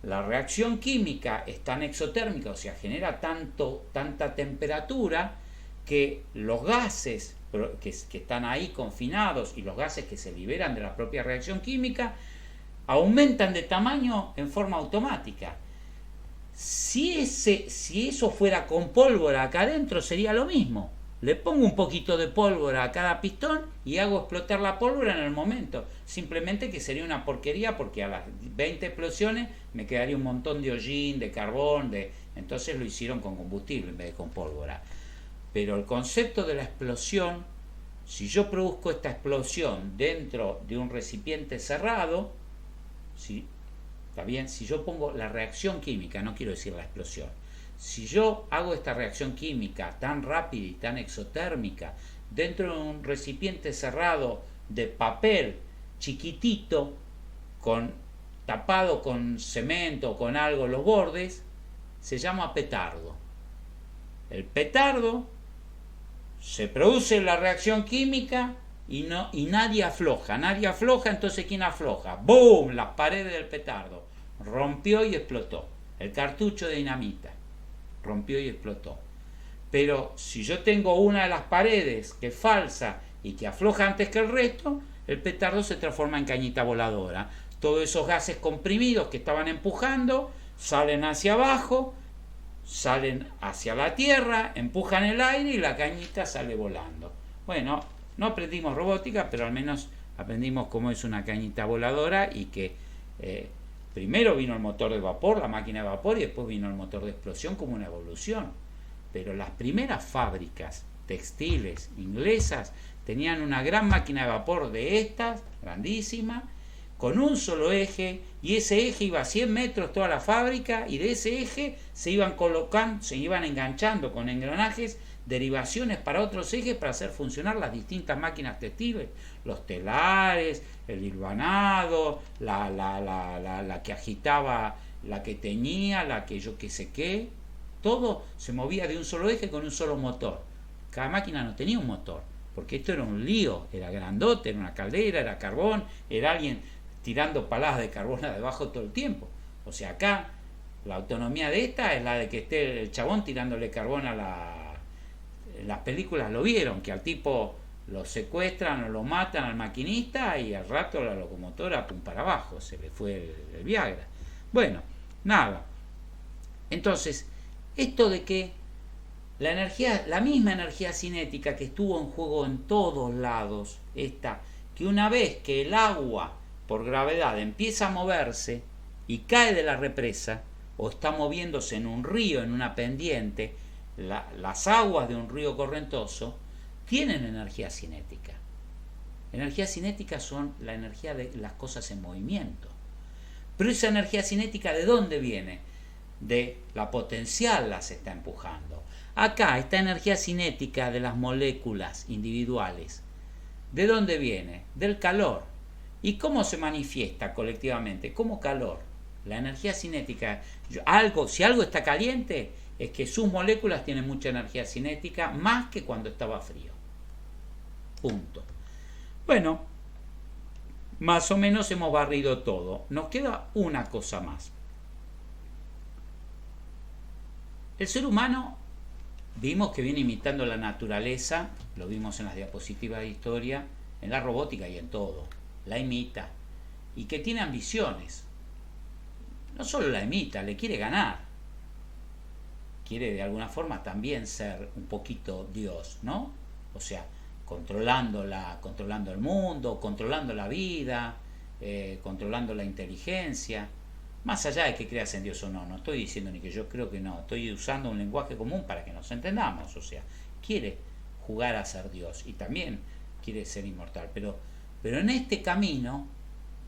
la reacción química es tan exotérmica, o sea, genera tanta temperatura que los gases que están ahí confinados y los gases que se liberan de la propia reacción química aumentan de tamaño en forma automática. Si eso fuera con pólvora acá adentro sería lo mismo. Le pongo un poquito de pólvora a cada pistón y hago explotar la pólvora en el momento. Simplemente que sería una porquería porque a las 20 explosiones me quedaría un montón de hollín, de carbón, entonces lo hicieron con combustible en vez de con pólvora. Pero el concepto de la explosión, si yo produzco esta explosión dentro de un recipiente cerrado, ¿sí? ¿Está bien? Si yo pongo la reacción química, no quiero decir la explosión, si yo hago esta reacción química tan rápida y tan exotérmica dentro de un recipiente cerrado de papel chiquitito, tapado con cemento o con algo los bordes, se llama petardo. El petardo se produce la reacción química y nadie afloja, entonces ¿quién afloja? ¡Boom! Las paredes del petardo. Rompió y explotó. El cartucho de dinamita. Rompió y explotó. Pero si yo tengo una de las paredes que es falsa y que afloja antes que el resto, el petardo se transforma en cañita voladora. Todos esos gases comprimidos que estaban empujando salen hacia abajo, salen hacia la tierra, empujan el aire y la cañita sale volando. Bueno, no aprendimos robótica, pero al menos aprendimos cómo es una cañita voladora y que primero vino el motor de vapor, la máquina de vapor, y después vino el motor de explosión como una evolución. Pero las primeras fábricas textiles inglesas tenían una gran máquina de vapor de estas, grandísima, con un solo eje, y ese eje iba a 100 metros toda la fábrica, y de ese eje se iban enganchando con engranajes derivaciones para otros ejes para hacer funcionar las distintas máquinas textiles, los telares, el hilvanado, la que agitaba, la que teñía, la que yo qué sé qué, todo se movía de un solo eje con un solo motor. Cada máquina no tenía un motor, porque esto era un lío, era grandote, era una caldera, era carbón, era alguien tirando paladas de carbón debajo todo el tiempo. O sea, acá la autonomía de esta es la de que esté el chabón tirándole carbón en las películas lo vieron, que al tipo lo secuestran o lo matan al maquinista y al rato la locomotora pum para abajo, se le fue el Viagra. Bueno, nada. Entonces, esto de que la misma energía cinética que estuvo en juego en todos lados, que una vez que el agua por gravedad empieza a moverse y cae de la represa o está moviéndose en un río, en una pendiente, las aguas de un río correntoso tienen energía cinética. Energía cinética son la energía de las cosas en movimiento. Pero esa energía cinética, ¿de dónde viene? De la potencial las está empujando. Acá, esta energía cinética de las moléculas individuales, ¿de dónde viene? Del calor. ¿Y cómo se manifiesta colectivamente? Como calor. La energía cinética, si algo está caliente, es que sus moléculas tienen mucha energía cinética, más que cuando estaba frío. Punto. Bueno, más o menos hemos barrido todo. Nos queda una cosa más. El ser humano, vimos que viene imitando la naturaleza, lo vimos en las diapositivas de historia, en la robótica y en todo. La imita. Y que tiene ambiciones. No solo la imita, le quiere ganar. Quiere de alguna forma también ser un poquito Dios, ¿no? O sea, controlando el mundo, controlando la vida, controlando la inteligencia. Más allá de que creas en Dios o no, no estoy diciendo ni que yo creo que no, estoy usando un lenguaje común para que nos entendamos. O sea, quiere jugar a ser Dios y también quiere ser inmortal. Pero en este camino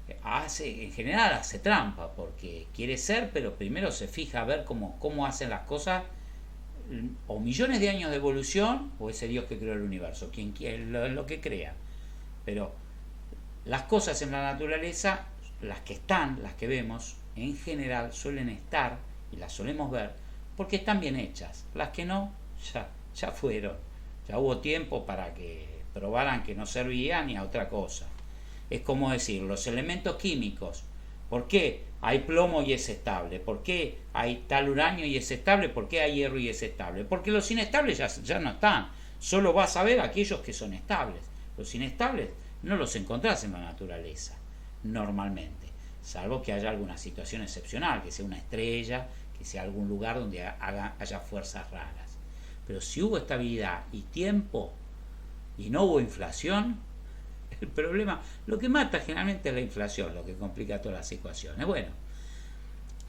en general hace trampa, porque quiere ser, pero primero se fija a ver cómo hacen las cosas, o millones de años de evolución, o ese Dios que creó el universo, lo que crea. Pero las cosas en la naturaleza, las que están, las que vemos, en general suelen estar, y las solemos ver, porque están bien hechas. Las que no, ya fueron. Ya hubo tiempo para que probaran que no servían ni a otra cosa. Es como decir, los elementos químicos, ¿por qué hay plomo y es estable? ¿Por qué hay tal uranio y es estable? ¿Por qué hay hierro y es estable? Porque los inestables ya no están. Solo vas a ver aquellos que son estables. Los inestables no los encontrás en la naturaleza, normalmente. Salvo que haya alguna situación excepcional, que sea una estrella, que sea algún lugar donde haya fuerzas raras. Pero si hubo estabilidad y tiempo, y no hubo inflación, el problema, lo que mata generalmente es la inflación, lo que complica todas las ecuaciones. Bueno,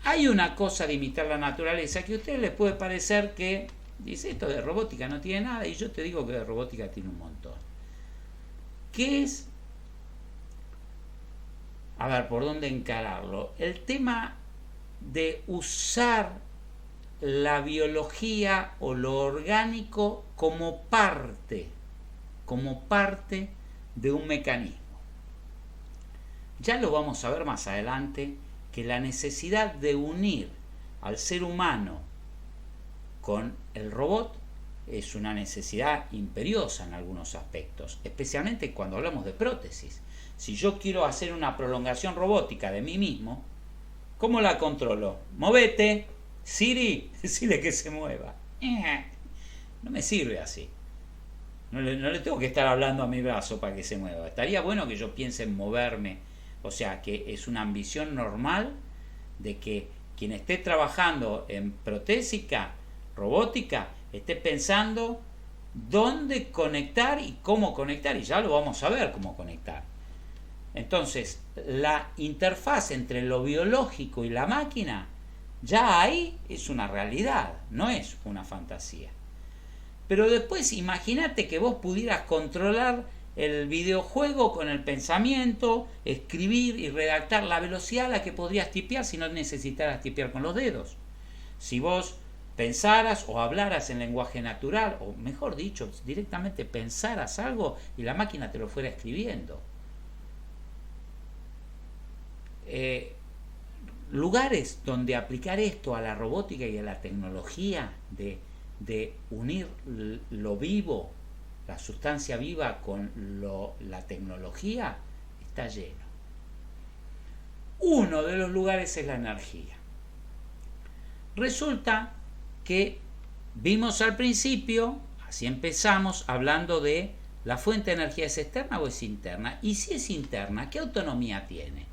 hay una cosa de imitar la naturaleza que a ustedes les puede parecer que, dice, esto de robótica no tiene nada, y yo te digo que de robótica tiene un montón. ¿Qué es? A ver, ¿por dónde encararlo? El tema de usar la biología o lo orgánico como parte de un mecanismo. Ya lo vamos a ver más adelante, que la necesidad de unir al ser humano con el robot es una necesidad imperiosa en algunos aspectos, especialmente cuando hablamos de prótesis. Si yo quiero hacer una prolongación robótica de mí mismo, ¿cómo la controlo? Movete, Siri, decirle que se mueva. No me sirve así. No le tengo que estar hablando a mi brazo para que se mueva. Estaría bueno que yo piense en moverme. O sea, que es una ambición normal de que quien esté trabajando en protésica, robótica, esté pensando dónde conectar y cómo conectar. Y ya lo vamos a ver cómo conectar. Entonces, la interfaz entre lo biológico y la máquina, ya ahí es una realidad, no es una fantasía. Pero después imagínate que vos pudieras controlar el videojuego con el pensamiento, escribir y redactar la velocidad a la que podrías tipear si no necesitaras tipear con los dedos. Si vos pensaras o hablaras en lenguaje natural, o mejor dicho, directamente pensaras algo y la máquina te lo fuera escribiendo. Lugares donde aplicar esto a la robótica y a la tecnología de unir lo vivo, la sustancia viva con la tecnología, está lleno. Uno de los lugares es la energía. Resulta que vimos al principio, así empezamos, hablando de la fuente de energía, ¿es externa o es interna? Y si es interna, ¿qué autonomía tiene?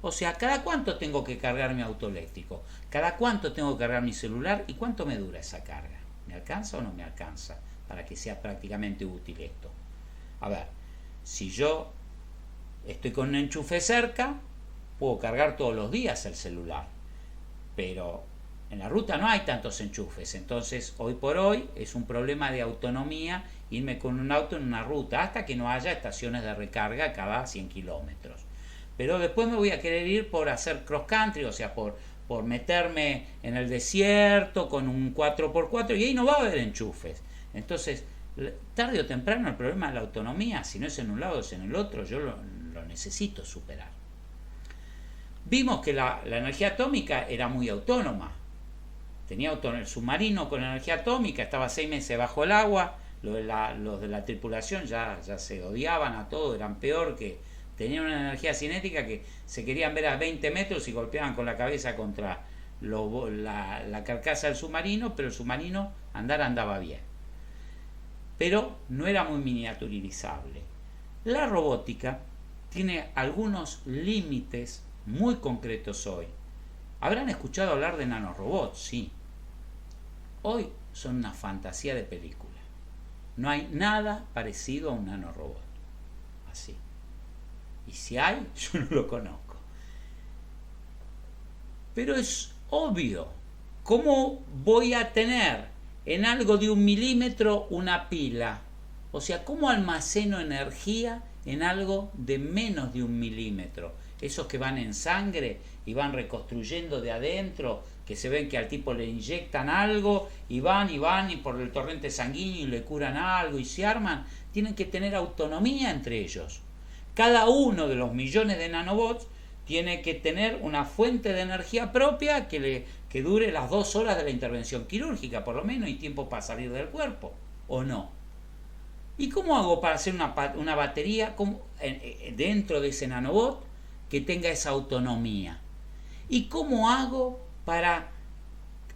O sea, ¿cada cuánto tengo que cargar mi auto eléctrico? ¿Cada cuánto tengo que cargar mi celular? ¿Y cuánto me dura esa carga? ¿Me alcanza o no me alcanza para que sea prácticamente útil esto? A ver, si yo estoy con un enchufe cerca, puedo cargar todos los días el celular, pero en la ruta no hay tantos enchufes, entonces hoy por hoy es un problema de autonomía irme con un auto en una ruta hasta que no haya estaciones de recarga cada 100 kilómetros. Pero después me voy a querer ir por hacer cross country, o sea, por por meterme en el desierto con un 4x4 y ahí no va a haber enchufes. Entonces, tarde o temprano el problema de la autonomía, si no es en un lado es en el otro, yo lo necesito superar. Vimos que la energía atómica era muy autónoma. Tenía el submarino con energía atómica, estaba 6 meses bajo el agua, los de la tripulación ya se odiaban a todo, eran peor, que tenían una energía cinética que se querían ver a 20 metros y golpeaban con la cabeza contra la carcasa del submarino, pero el submarino andaba bien. Pero no era muy miniaturizable. La robótica tiene algunos límites muy concretos hoy. Habrán escuchado hablar de nanorobots, sí. Hoy son una fantasía de película. No hay nada parecido a un nanorobot. Así. Y si hay, yo no lo conozco. Pero es obvio. ¿Cómo voy a tener en algo de 1 milímetro una pila? O sea, ¿cómo almaceno energía en algo de menos de 1 milímetro? Esos que van en sangre y van reconstruyendo de adentro, que se ven que al tipo le inyectan algo y van y por el torrente sanguíneo y le curan algo y se arman, tienen que tener autonomía entre ellos. Cada uno de los millones de nanobots tiene que tener una fuente de energía propia que dure las 2 horas de la intervención quirúrgica, por lo menos, y tiempo para salir del cuerpo, ¿o no? ¿Y cómo hago para hacer una batería dentro de ese nanobot que tenga esa autonomía? ¿Y cómo hago para,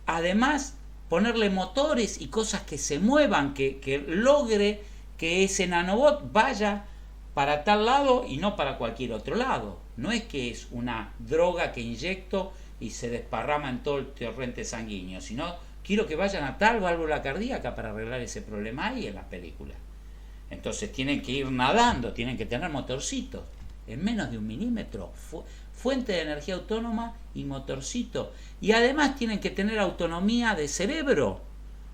además, ponerle motores y cosas que se muevan, que logre que ese nanobot vaya para tal lado y no para cualquier otro lado? No es que es una droga que inyecto y se desparrama en todo el torrente sanguíneo, sino quiero que vayan a tal válvula cardíaca para arreglar ese problema ahí en las películas. Entonces tienen que ir nadando, tienen que tener motorcitos en menos de 1 milímetro, fuente de energía autónoma y motorcito. Y además tienen que tener autonomía de cerebro,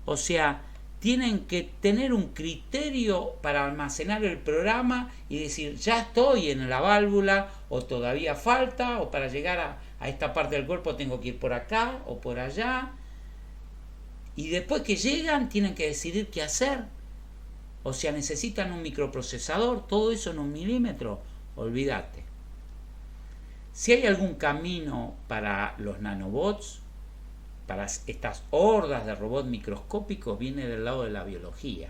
o sea, tienen que tener un criterio para almacenar el programa y decir, ya estoy en la válvula, o todavía falta, o para llegar a esta parte del cuerpo tengo que ir por acá o por allá. Y después que llegan tienen que decidir qué hacer. O sea, necesitan un microprocesador, todo eso en 1 milímetro, olvídate. Si hay algún camino para los nanobots, para estas hordas de robots microscópicos, viene del lado de la biología.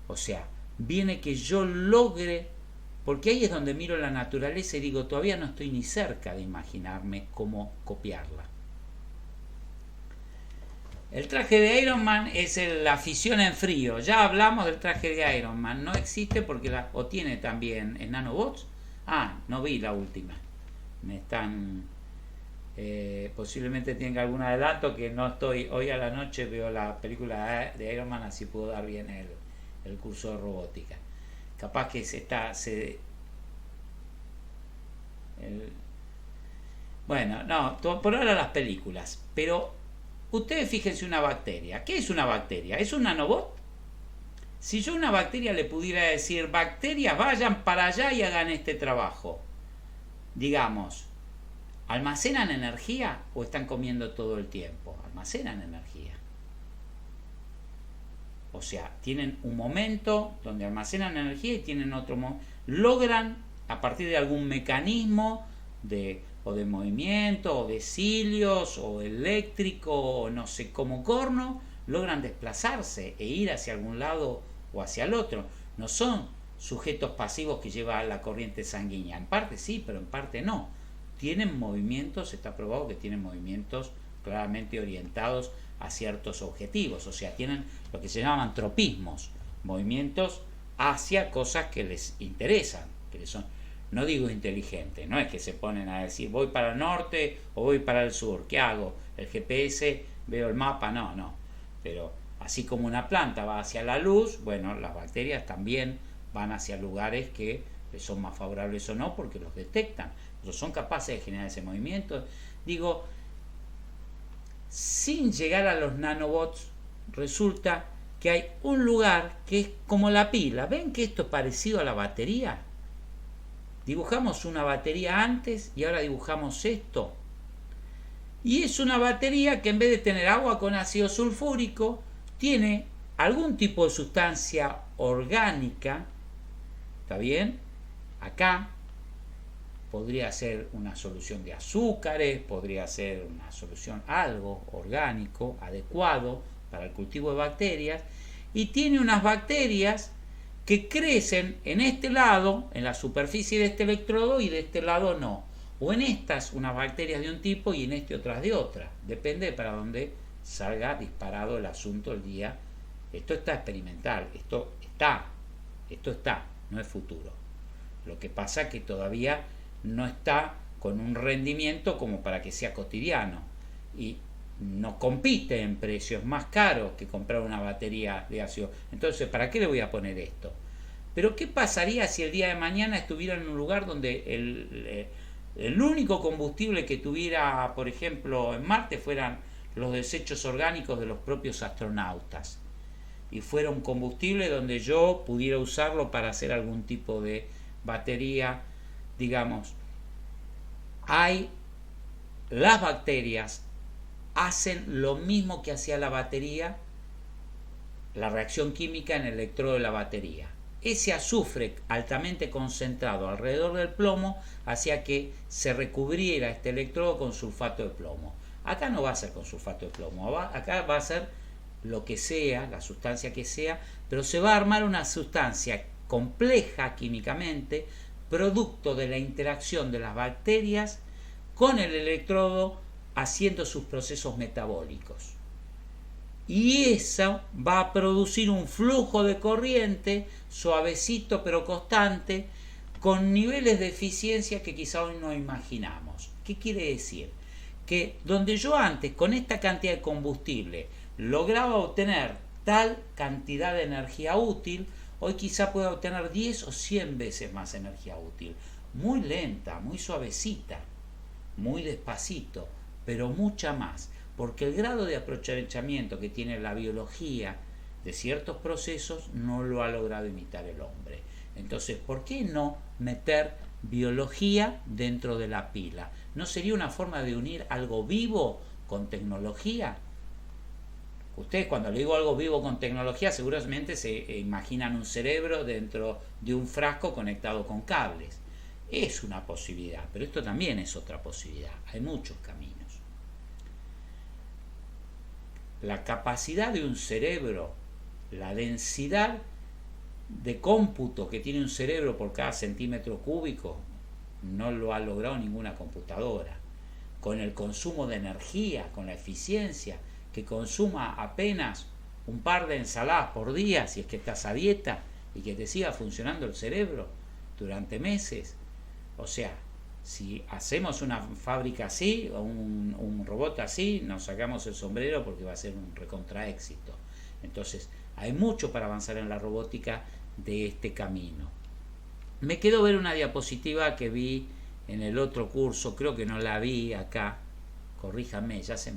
O sea, viene que yo logre, porque ahí es donde miro la naturaleza y digo, todavía no estoy ni cerca de imaginarme cómo copiarla. El traje de Iron Man es la fisión en frío. Ya hablamos del traje de Iron Man. No existe porque o tiene también en nanobots. No vi la última. Me están... posiblemente tenga algún adelanto que no estoy... Hoy a la noche veo la película de Iron Man, así puedo dar bien el curso de robótica. Capaz que bueno, no, por ahora las películas. Pero... ustedes fíjense una bacteria. ¿Qué es una bacteria? ¿Es un nanobot? Si yo a una bacteria le pudiera decir, bacterias, vayan para allá y hagan este trabajo, digamos, ¿almacenan energía o están comiendo todo el tiempo? Almacenan energía. O sea, tienen un momento donde almacenan energía y tienen otro momento. Logran, a partir de algún mecanismo o de movimiento, o de cilios, o eléctrico, o no sé, como corno, logran desplazarse e ir hacia algún lado o hacia el otro. No son sujetos pasivos que lleva la corriente sanguínea. En parte sí, pero en parte no. Tienen movimientos, está probado que tienen movimientos claramente orientados a ciertos objetivos. O sea, tienen lo que se llaman tropismos, movimientos hacia cosas que les interesan, que les son... No digo inteligente, no es que se ponen a decir voy para el norte o voy para el sur, ¿qué hago? El GPS, veo el mapa, no. Pero así como una planta va hacia la luz, bueno, las bacterias también van hacia lugares que les son más favorables o no, porque los detectan, pero son capaces de generar ese movimiento. Digo, sin llegar a los nanobots, resulta que hay un lugar que es como la pila. ¿Ven que esto es parecido a la batería? Dibujamos una batería antes y ahora dibujamos esto. Y es una batería que en vez de tener agua con ácido sulfúrico, tiene algún tipo de sustancia orgánica, ¿está bien? Acá podría ser una solución de azúcares, podría ser una solución algo orgánico, adecuado para el cultivo de bacterias, y tiene unas bacterias que crecen en este lado, en la superficie de este electrodo, y de este lado no. O en estas unas bacterias de un tipo y en este otras de otra. Depende para dónde salga disparado el asunto el día. Esto está experimental, esto está, no es futuro. Lo que pasa es que todavía no está con un rendimiento como para que sea cotidiano. Y no compite en precios, más caros que comprar una batería de ácido. Entonces, ¿para qué le voy a poner esto? Pero ¿qué pasaría si el día de mañana estuviera en un lugar donde el único combustible que tuviera, por ejemplo, en Marte fueran los desechos orgánicos de los propios astronautas? Y fuera un combustible donde yo pudiera usarlo para hacer algún tipo de batería, digamos. Las bacterias hacen lo mismo que hacía la batería, la reacción química en el electrodo de la batería. Ese azufre altamente concentrado alrededor del plomo hacía que se recubriera este electrodo con sulfato de plomo. Acá no va a ser con sulfato de plomo, acá va a ser lo que sea, la sustancia que sea, pero se va a armar una sustancia compleja químicamente, producto de la interacción de las bacterias con el electrodo haciendo sus procesos metabólicos. Y eso va a producir un flujo de corriente suavecito pero constante, con niveles de eficiencia que quizá hoy no imaginamos. ¿Qué quiere decir? Que donde yo antes con esta cantidad de combustible lograba obtener tal cantidad de energía útil, hoy quizá pueda obtener 10 o 100 veces más energía útil. Muy lenta, muy suavecita, muy despacito, pero mucha más. Porque el grado de aprovechamiento que tiene la biología de ciertos procesos no lo ha logrado imitar el hombre. Entonces, ¿por qué no meter biología dentro de la pila? ¿No sería una forma de unir algo vivo con tecnología? Ustedes cuando le digo algo vivo con tecnología seguramente se imaginan un cerebro dentro de un frasco conectado con cables. Es una posibilidad, pero esto también es otra posibilidad. Hay muchos caminos. La capacidad de un cerebro, la densidad de cómputo que tiene un cerebro por cada centímetro cúbico, no lo ha logrado ninguna computadora. Con el consumo de energía, con la eficiencia, que consuma apenas un par de ensaladas por día, si es que estás a dieta, y que te siga funcionando el cerebro durante meses. O sea, si hacemos una fábrica así, o un robot así, nos sacamos el sombrero porque va a ser un recontraéxito. Entonces, hay mucho para avanzar en la robótica de este camino. Me quedó ver una diapositiva que vi en el otro curso, creo que no la vi acá, corríjame, ya se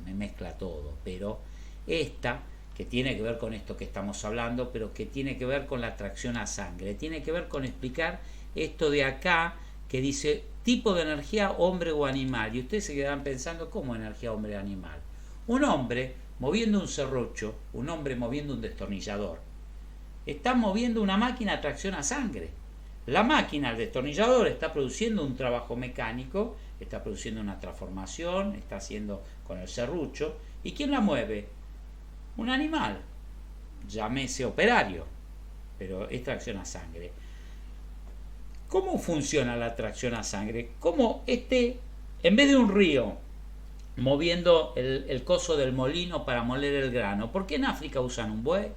me mezcla todo, pero esta, que tiene que ver con esto que estamos hablando, pero que tiene que ver con la tracción a sangre, tiene que ver con explicar esto de acá, que dice tipo de energía hombre o animal, y ustedes se quedan pensando, ¿cómo energía hombre o animal? Un hombre moviendo un serrucho, un hombre moviendo un destornillador, está moviendo una máquina a tracción a sangre. La máquina, el destornillador, está produciendo un trabajo mecánico, está produciendo una transformación, está haciendo con el serrucho. ¿Y quién la mueve? Un animal, llámese operario, pero es tracción a sangre. ¿Cómo funciona la tracción a sangre? Como en vez de un río moviendo el coso del molino para moler el grano, ¿por qué en África usan un buey?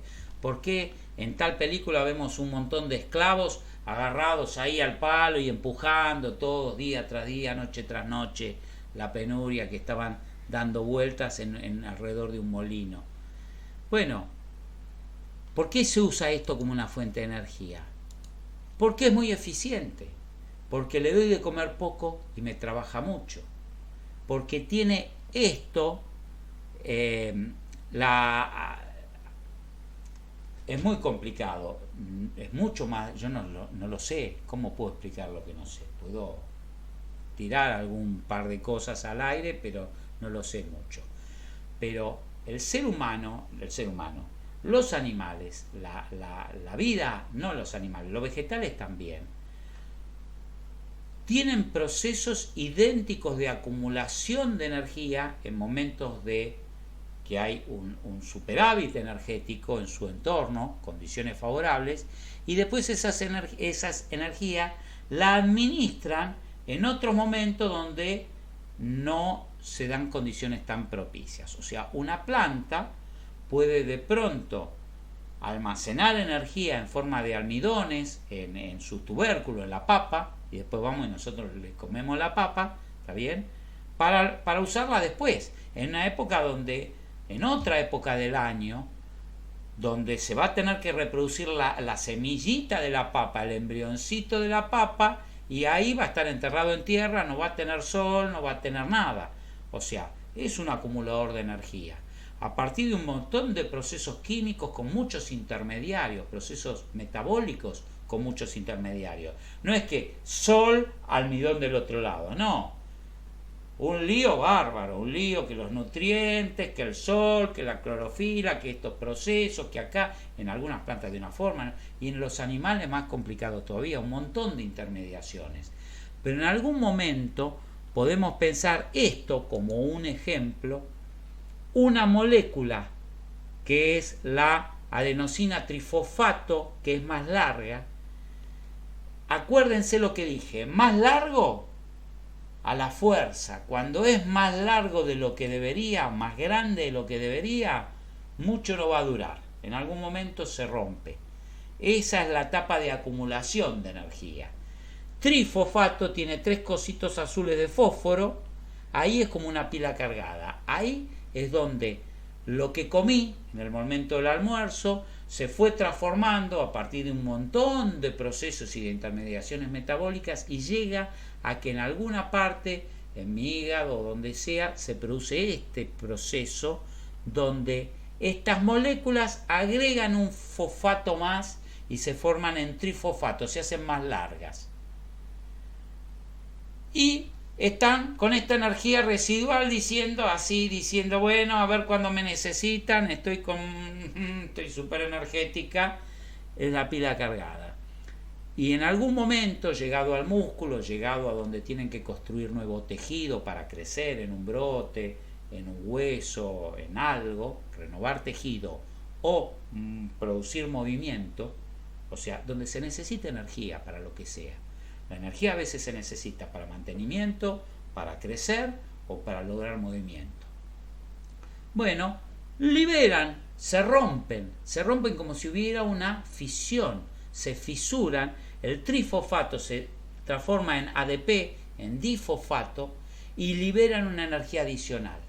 ¿Por qué en tal película vemos un montón de esclavos agarrados ahí al palo y empujando todos día tras día, noche tras noche, la penuria, que estaban dando vueltas en alrededor de un molino? Bueno, ¿por qué se usa esto como una fuente de energía? Porque es muy eficiente, porque le doy de comer poco y me trabaja mucho, porque tiene esto, es muy complicado, es mucho más, yo no lo sé, ¿cómo puedo explicar lo que no sé? Puedo tirar algún par de cosas al aire, pero no lo sé mucho. Pero el ser humano, los animales, la vida, no los animales, los vegetales también, tienen procesos idénticos de acumulación de energía en momentos de que hay un superávit energético en su entorno, condiciones favorables, y después esas energías la administran en otros momentos donde no se dan condiciones tan propicias. O sea, una planta puede de pronto almacenar energía en forma de almidones en su tubérculo, en la papa, y después vamos y nosotros le comemos la papa, ¿está bien? Para usarla después, en otra época del año, donde se va a tener que reproducir la semillita de la papa, el embrioncito de la papa, y ahí va a estar enterrado en tierra, no va a tener sol, no va a tener nada. O sea, es un acumulador de energía. A partir de un montón de procesos químicos con muchos intermediarios, procesos metabólicos con muchos intermediarios. No es que sol, almidón del otro lado, no. Un lío bárbaro, un lío que los nutrientes, que el sol, que la clorofila, que estos procesos, que acá, en algunas plantas de una forma, ¿no? Y en los animales más complicado todavía, un montón de intermediaciones. Pero en algún momento podemos pensar esto como un ejemplo, una molécula que es la adenosina trifosfato, que es más larga. Acuérdense lo que dije, más largo a la fuerza. Cuando es más largo de lo que debería, más grande de lo que debería, mucho no va a durar. En algún momento se rompe. Esa es la etapa de acumulación de energía. Trifosfato tiene 3 cositos azules de fósforo. Ahí es como una pila cargada. Ahí es donde lo que comí en el momento del almuerzo se fue transformando a partir de un montón de procesos y de intermediaciones metabólicas y llega a que en alguna parte, en mi hígado o donde sea, se produce este proceso donde estas moléculas agregan un fosfato más y se forman en trifosfato, se hacen más largas. Y están con esta energía residual diciendo, bueno, a ver cuando me necesitan, estoy súper energética, es la pila cargada. Y en algún momento, llegado al músculo, llegado a donde tienen que construir nuevo tejido para crecer en un brote, en un hueso, en algo, renovar tejido o producir movimiento, o sea, donde se necesita energía para lo que sea. La energía a veces se necesita para mantenimiento, para crecer o para lograr movimiento. Bueno, liberan, se rompen como si hubiera una fisión, se fisuran, el trifosfato se transforma en ADP, en difosfato, y liberan una energía adicional.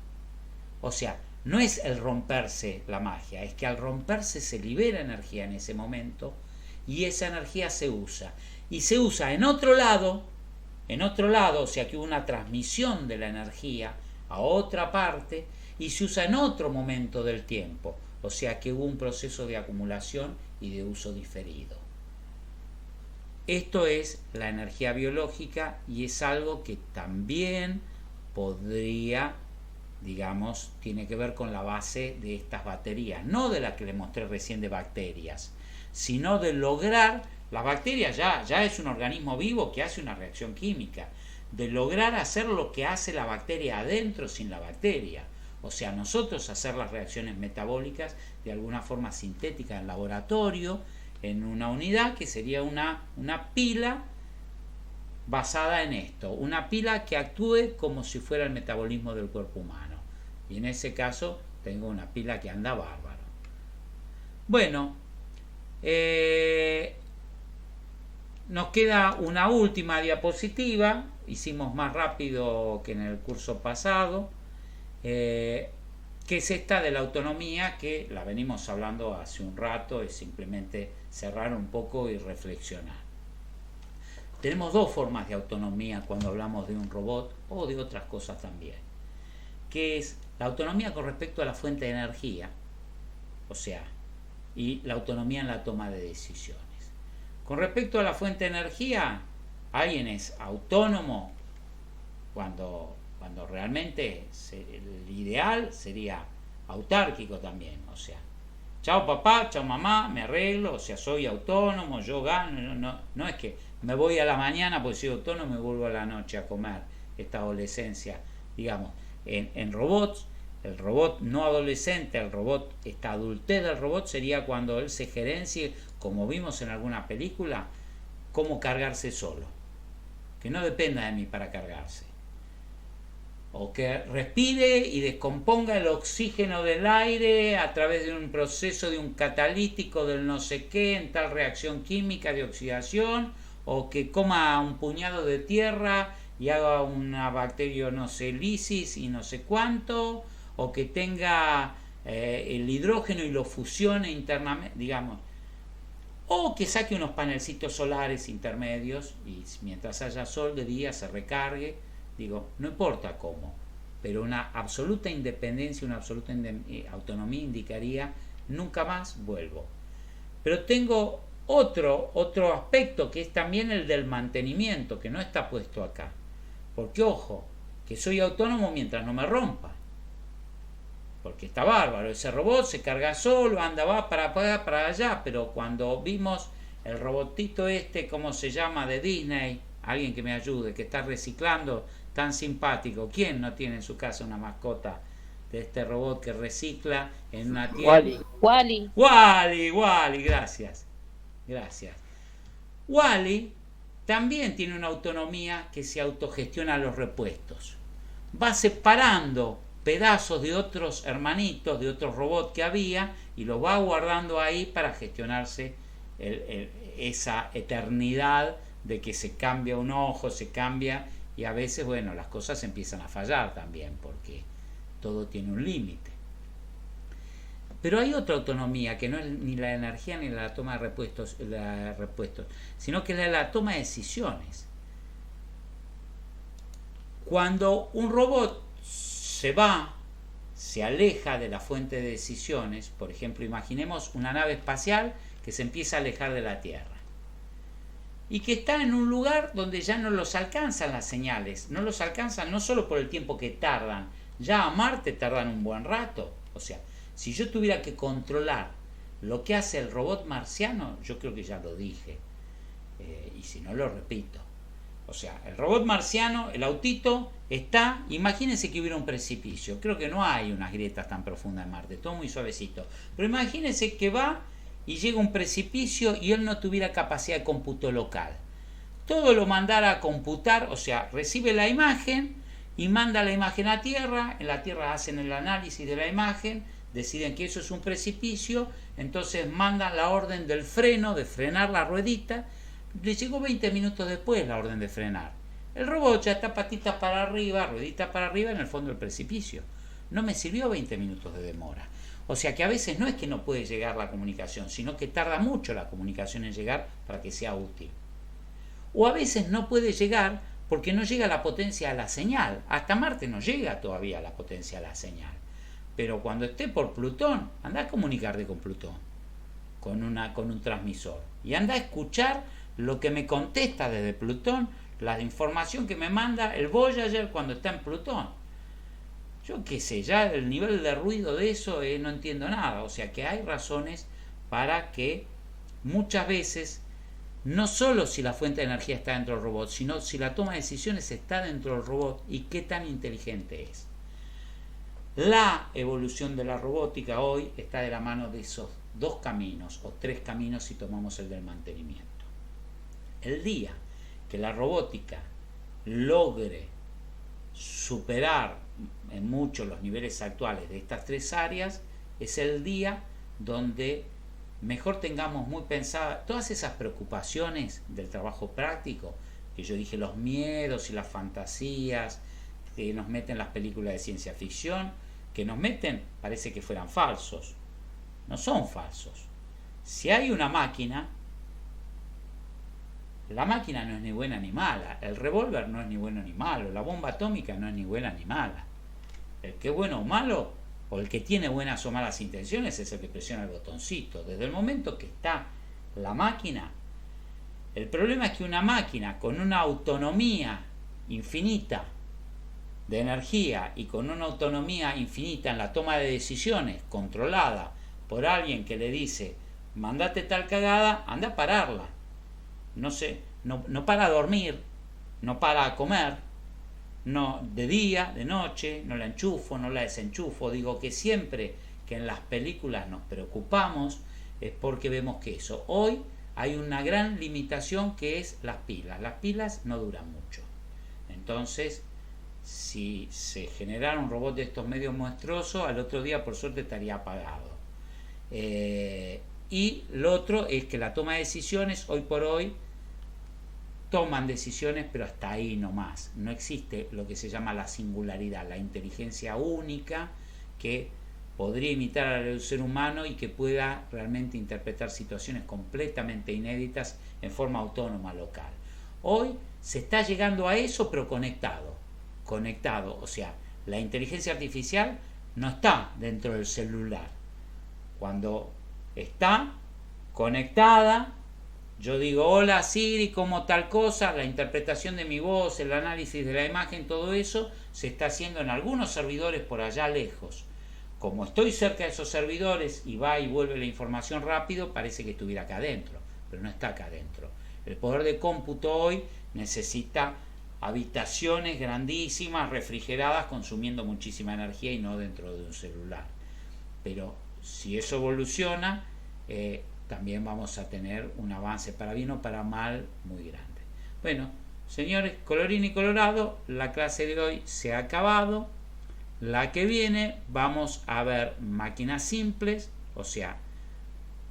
O sea, no es el romperse la magia, es que al romperse se libera energía en ese momento y esa energía se usa. Y se usa en otro lado, o sea que hubo una transmisión de la energía a otra parte y se usa en otro momento del tiempo, o sea que hubo un proceso de acumulación y de uso diferido. Esto es la energía biológica y es algo que también podría, digamos, tiene que ver con la base de estas baterías, no de la que les mostré recién de bacterias, sino de lograr. La bacteria ya es un organismo vivo que hace una reacción química, de lograr hacer lo que hace la bacteria adentro sin la bacteria. O sea, nosotros hacer las reacciones metabólicas de alguna forma sintética en laboratorio, en una unidad que sería una pila basada en esto, una pila que actúe como si fuera el metabolismo del cuerpo humano. Y en ese caso tengo una pila que anda bárbaro. Bueno, nos queda una última diapositiva, hicimos más rápido que en el curso pasado, que es esta de la autonomía, que la venimos hablando hace un rato, es simplemente cerrar un poco y reflexionar. Tenemos 2 formas de autonomía cuando hablamos de un robot o de otras cosas también, que es la autonomía con respecto a la fuente de energía, o sea, y la autonomía en la toma de decisiones. Con respecto a la fuente de energía, alguien es autónomo cuando cuando realmente el ideal sería autárquico también, o sea, chao papá, chao mamá, me arreglo, o sea, soy autónomo, yo gano, no es que me voy a la mañana porque soy autónomo y me vuelvo a la noche a comer, esta adolescencia, digamos, en robots. El robot no adolescente, el robot, esta adultez del robot sería cuando él se gerencie, como vimos en alguna película, cómo cargarse solo, que no dependa de mí para cargarse, o que respire y descomponga el oxígeno del aire a través de un proceso de un catalítico del no sé qué en tal reacción química de oxidación, o que coma un puñado de tierra y haga una bacteria no sé lisis y no sé cuánto, o que tenga el hidrógeno y lo fusione internamente, digamos, o que saque unos panelcitos solares intermedios y mientras haya sol de día se recargue, digo, no importa cómo, pero una absoluta independencia, una absoluta autonomía indicaría nunca más vuelvo. Pero tengo otro aspecto que es también el del mantenimiento, que no está puesto acá, porque ojo, que soy autónomo mientras no me rompa, porque está bárbaro, ese robot se carga solo, anda, va para allá, pero cuando vimos el robotito ¿cómo se llama? De Disney, alguien que me ayude, que está reciclando, tan simpático, ¿quién no tiene en su casa una mascota de este robot que recicla en una tienda? Wally, gracias. Wally también tiene una autonomía que se autogestiona los repuestos, va separando pedazos de otros hermanitos, de otros robots que había, y los va guardando ahí para gestionarse esa eternidad de que se cambia un ojo, se cambia, y a veces, bueno, las cosas empiezan a fallar también, porque todo tiene un límite. Pero hay otra autonomía que no es ni la energía ni la toma de repuestos, sino que es la toma de decisiones. Cuando un robot se aleja de la fuente de decisiones, por ejemplo, imaginemos una nave espacial que se empieza a alejar de la Tierra y que está en un lugar donde ya no los alcanzan las señales, no los alcanzan no solo por el tiempo que tardan, ya a Marte tardan un buen rato. O sea, si yo tuviera que controlar lo que hace el robot marciano, yo creo que ya lo dije, y si no lo repito. O sea, el robot marciano, el autito, está, imagínense que hubiera un precipicio, creo que no hay unas grietas tan profundas en Marte, todo muy suavecito, pero imagínense que va y llega un precipicio y él no tuviera capacidad de cómputo local. Todo lo mandara a computar, o sea, recibe la imagen y manda la imagen a Tierra, en la Tierra hacen el análisis de la imagen, deciden que eso es un precipicio, entonces mandan la orden del freno, de frenar la ruedita. Le llegó 20 minutos después la orden de frenar. El robot ya está patitas para arriba, rueditas para arriba en el fondo del precipicio. No me sirvió 20 minutos de demora. O sea que a veces no es que no puede llegar la comunicación, sino que tarda mucho la comunicación en llegar para que sea útil. O a veces no puede llegar porque no llega la potencia a la señal. Hasta Marte no llega todavía la potencia a la señal. Pero cuando esté por Plutón, anda a comunicarte con Plutón, con un transmisor. Y anda a escuchar lo que me contesta desde Plutón, la información que me manda el Voyager cuando está en Plutón. Yo qué sé, ya el nivel de ruido de eso no entiendo nada. O sea que hay razones para que muchas veces, no solo si la fuente de energía está dentro del robot, sino si la toma de decisiones está dentro del robot y qué tan inteligente es. La evolución de la robótica hoy está de la mano de esos dos caminos, o tres caminos si tomamos el del mantenimiento. El día que la robótica logre superar en mucho los niveles actuales de estas tres áreas, es el día donde mejor tengamos muy pensadas todas esas preocupaciones del trabajo práctico, que yo dije, los miedos y las fantasías que nos meten las películas de ciencia ficción, que nos meten, parece que fueran falsos. No son falsos. Si hay una máquina, la máquina no es ni buena ni mala, el revólver no es ni bueno ni malo, la bomba atómica no es ni buena ni mala. El que es bueno o malo, o el que tiene buenas o malas intenciones, es el que presiona el botoncito. Desde el momento que está la máquina, el problema es que una máquina con una autonomía infinita de energía y con una autonomía infinita en la toma de decisiones controlada por alguien que le dice mandate tal cagada, anda a pararla. No sé, no para dormir, no para comer, no de día, de noche, no la enchufo, no la desenchufo. Digo que siempre que en las películas nos preocupamos es porque vemos que eso. Hoy hay una gran limitación que es las pilas. Las pilas no duran mucho. Entonces, si se generara un robot de estos medios monstruosos, al otro día por suerte estaría apagado. Y lo otro es que la toma de decisiones, hoy por hoy, toman decisiones, pero hasta ahí nomás. No existe lo que se llama la singularidad, la inteligencia única que podría imitar al ser humano y que pueda realmente interpretar situaciones completamente inéditas en forma autónoma local. Hoy se está llegando a eso, pero conectado, o sea, la inteligencia artificial no está dentro del celular. Cuando está conectada, yo digo, hola Siri, como tal cosa, la interpretación de mi voz, el análisis de la imagen, todo eso se está haciendo en algunos servidores por allá lejos. Como estoy cerca de esos servidores y va y vuelve la información rápido, parece que estuviera acá adentro, pero no está acá adentro. El poder de cómputo hoy necesita habitaciones grandísimas, refrigeradas, consumiendo muchísima energía y no dentro de un celular. Pero si eso evoluciona, también vamos a tener un avance para bien o para mal muy grande. Bueno, señores, colorín y colorado, la clase de hoy se ha acabado. La que viene vamos a ver máquinas simples, o sea,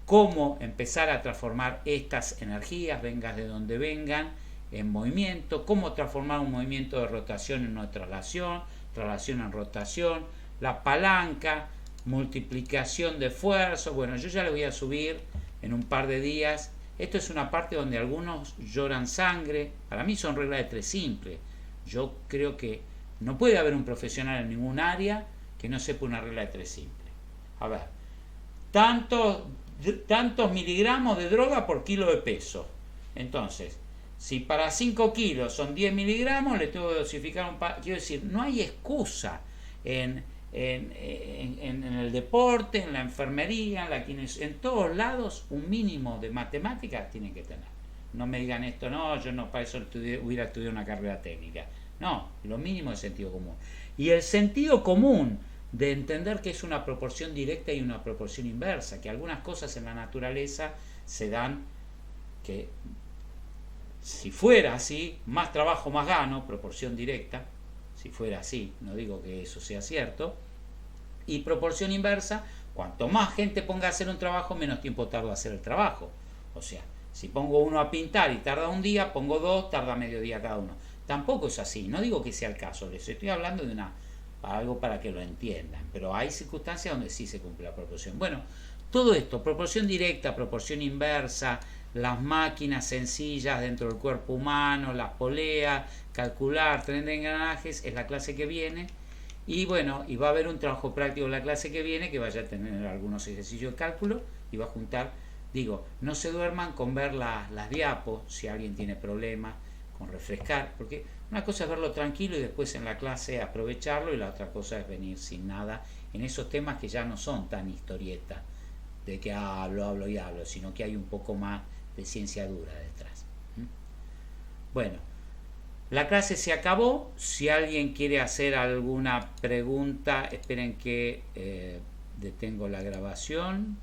cómo empezar a transformar estas energías, vengan de donde vengan, en movimiento, cómo transformar un movimiento de rotación en una traslación en rotación, la palanca, multiplicación de esfuerzos. Bueno, yo ya les voy a subir en un par de días. Esto es una parte donde algunos lloran sangre. Para mí son reglas de tres simples. Yo creo que no puede haber un profesional en ningún área que no sepa una regla de tres simple. A ver, tantos miligramos de droga por kilo de peso. Entonces, si para 5 kilos son 10 miligramos, le tengo que dosificar quiero decir, no hay excusa en el deporte, en la enfermería, en todos lados, un mínimo de matemáticas tienen que tener. No me digan esto, no, yo no para eso hubiera estudiado una carrera técnica. No, lo mínimo es sentido común. Y el sentido común de entender que es una proporción directa y una proporción inversa, que algunas cosas en la naturaleza se dan que si fuera así, más trabajo más gano, proporción directa, si fuera así, no digo que eso sea cierto, y proporción inversa, cuanto más gente ponga a hacer un trabajo, menos tiempo tarda a hacer el trabajo. O sea, si pongo uno a pintar y tarda un día, pongo dos, tarda medio día cada uno. Tampoco es así, no digo que sea el caso, les estoy hablando de algo para que lo entiendan, pero hay circunstancias donde sí se cumple la proporción. Bueno, todo esto, proporción directa, proporción inversa, las máquinas sencillas dentro del cuerpo humano, las poleas, calcular, tren de engranajes, es la clase que viene. Y bueno, y va a haber un trabajo práctico en la clase que viene que vaya a tener algunos ejercicios de cálculo y va a juntar, digo, no se duerman con ver las diapos, si alguien tiene problemas, con refrescar, porque una cosa es verlo tranquilo y después en la clase aprovecharlo y la otra cosa es venir sin nada en esos temas que ya no son tan historietas de que hablo, sino que hay un poco más de ciencia dura detrás. Bueno, la clase se acabó. Si alguien quiere hacer alguna pregunta, esperen que detengo la grabación.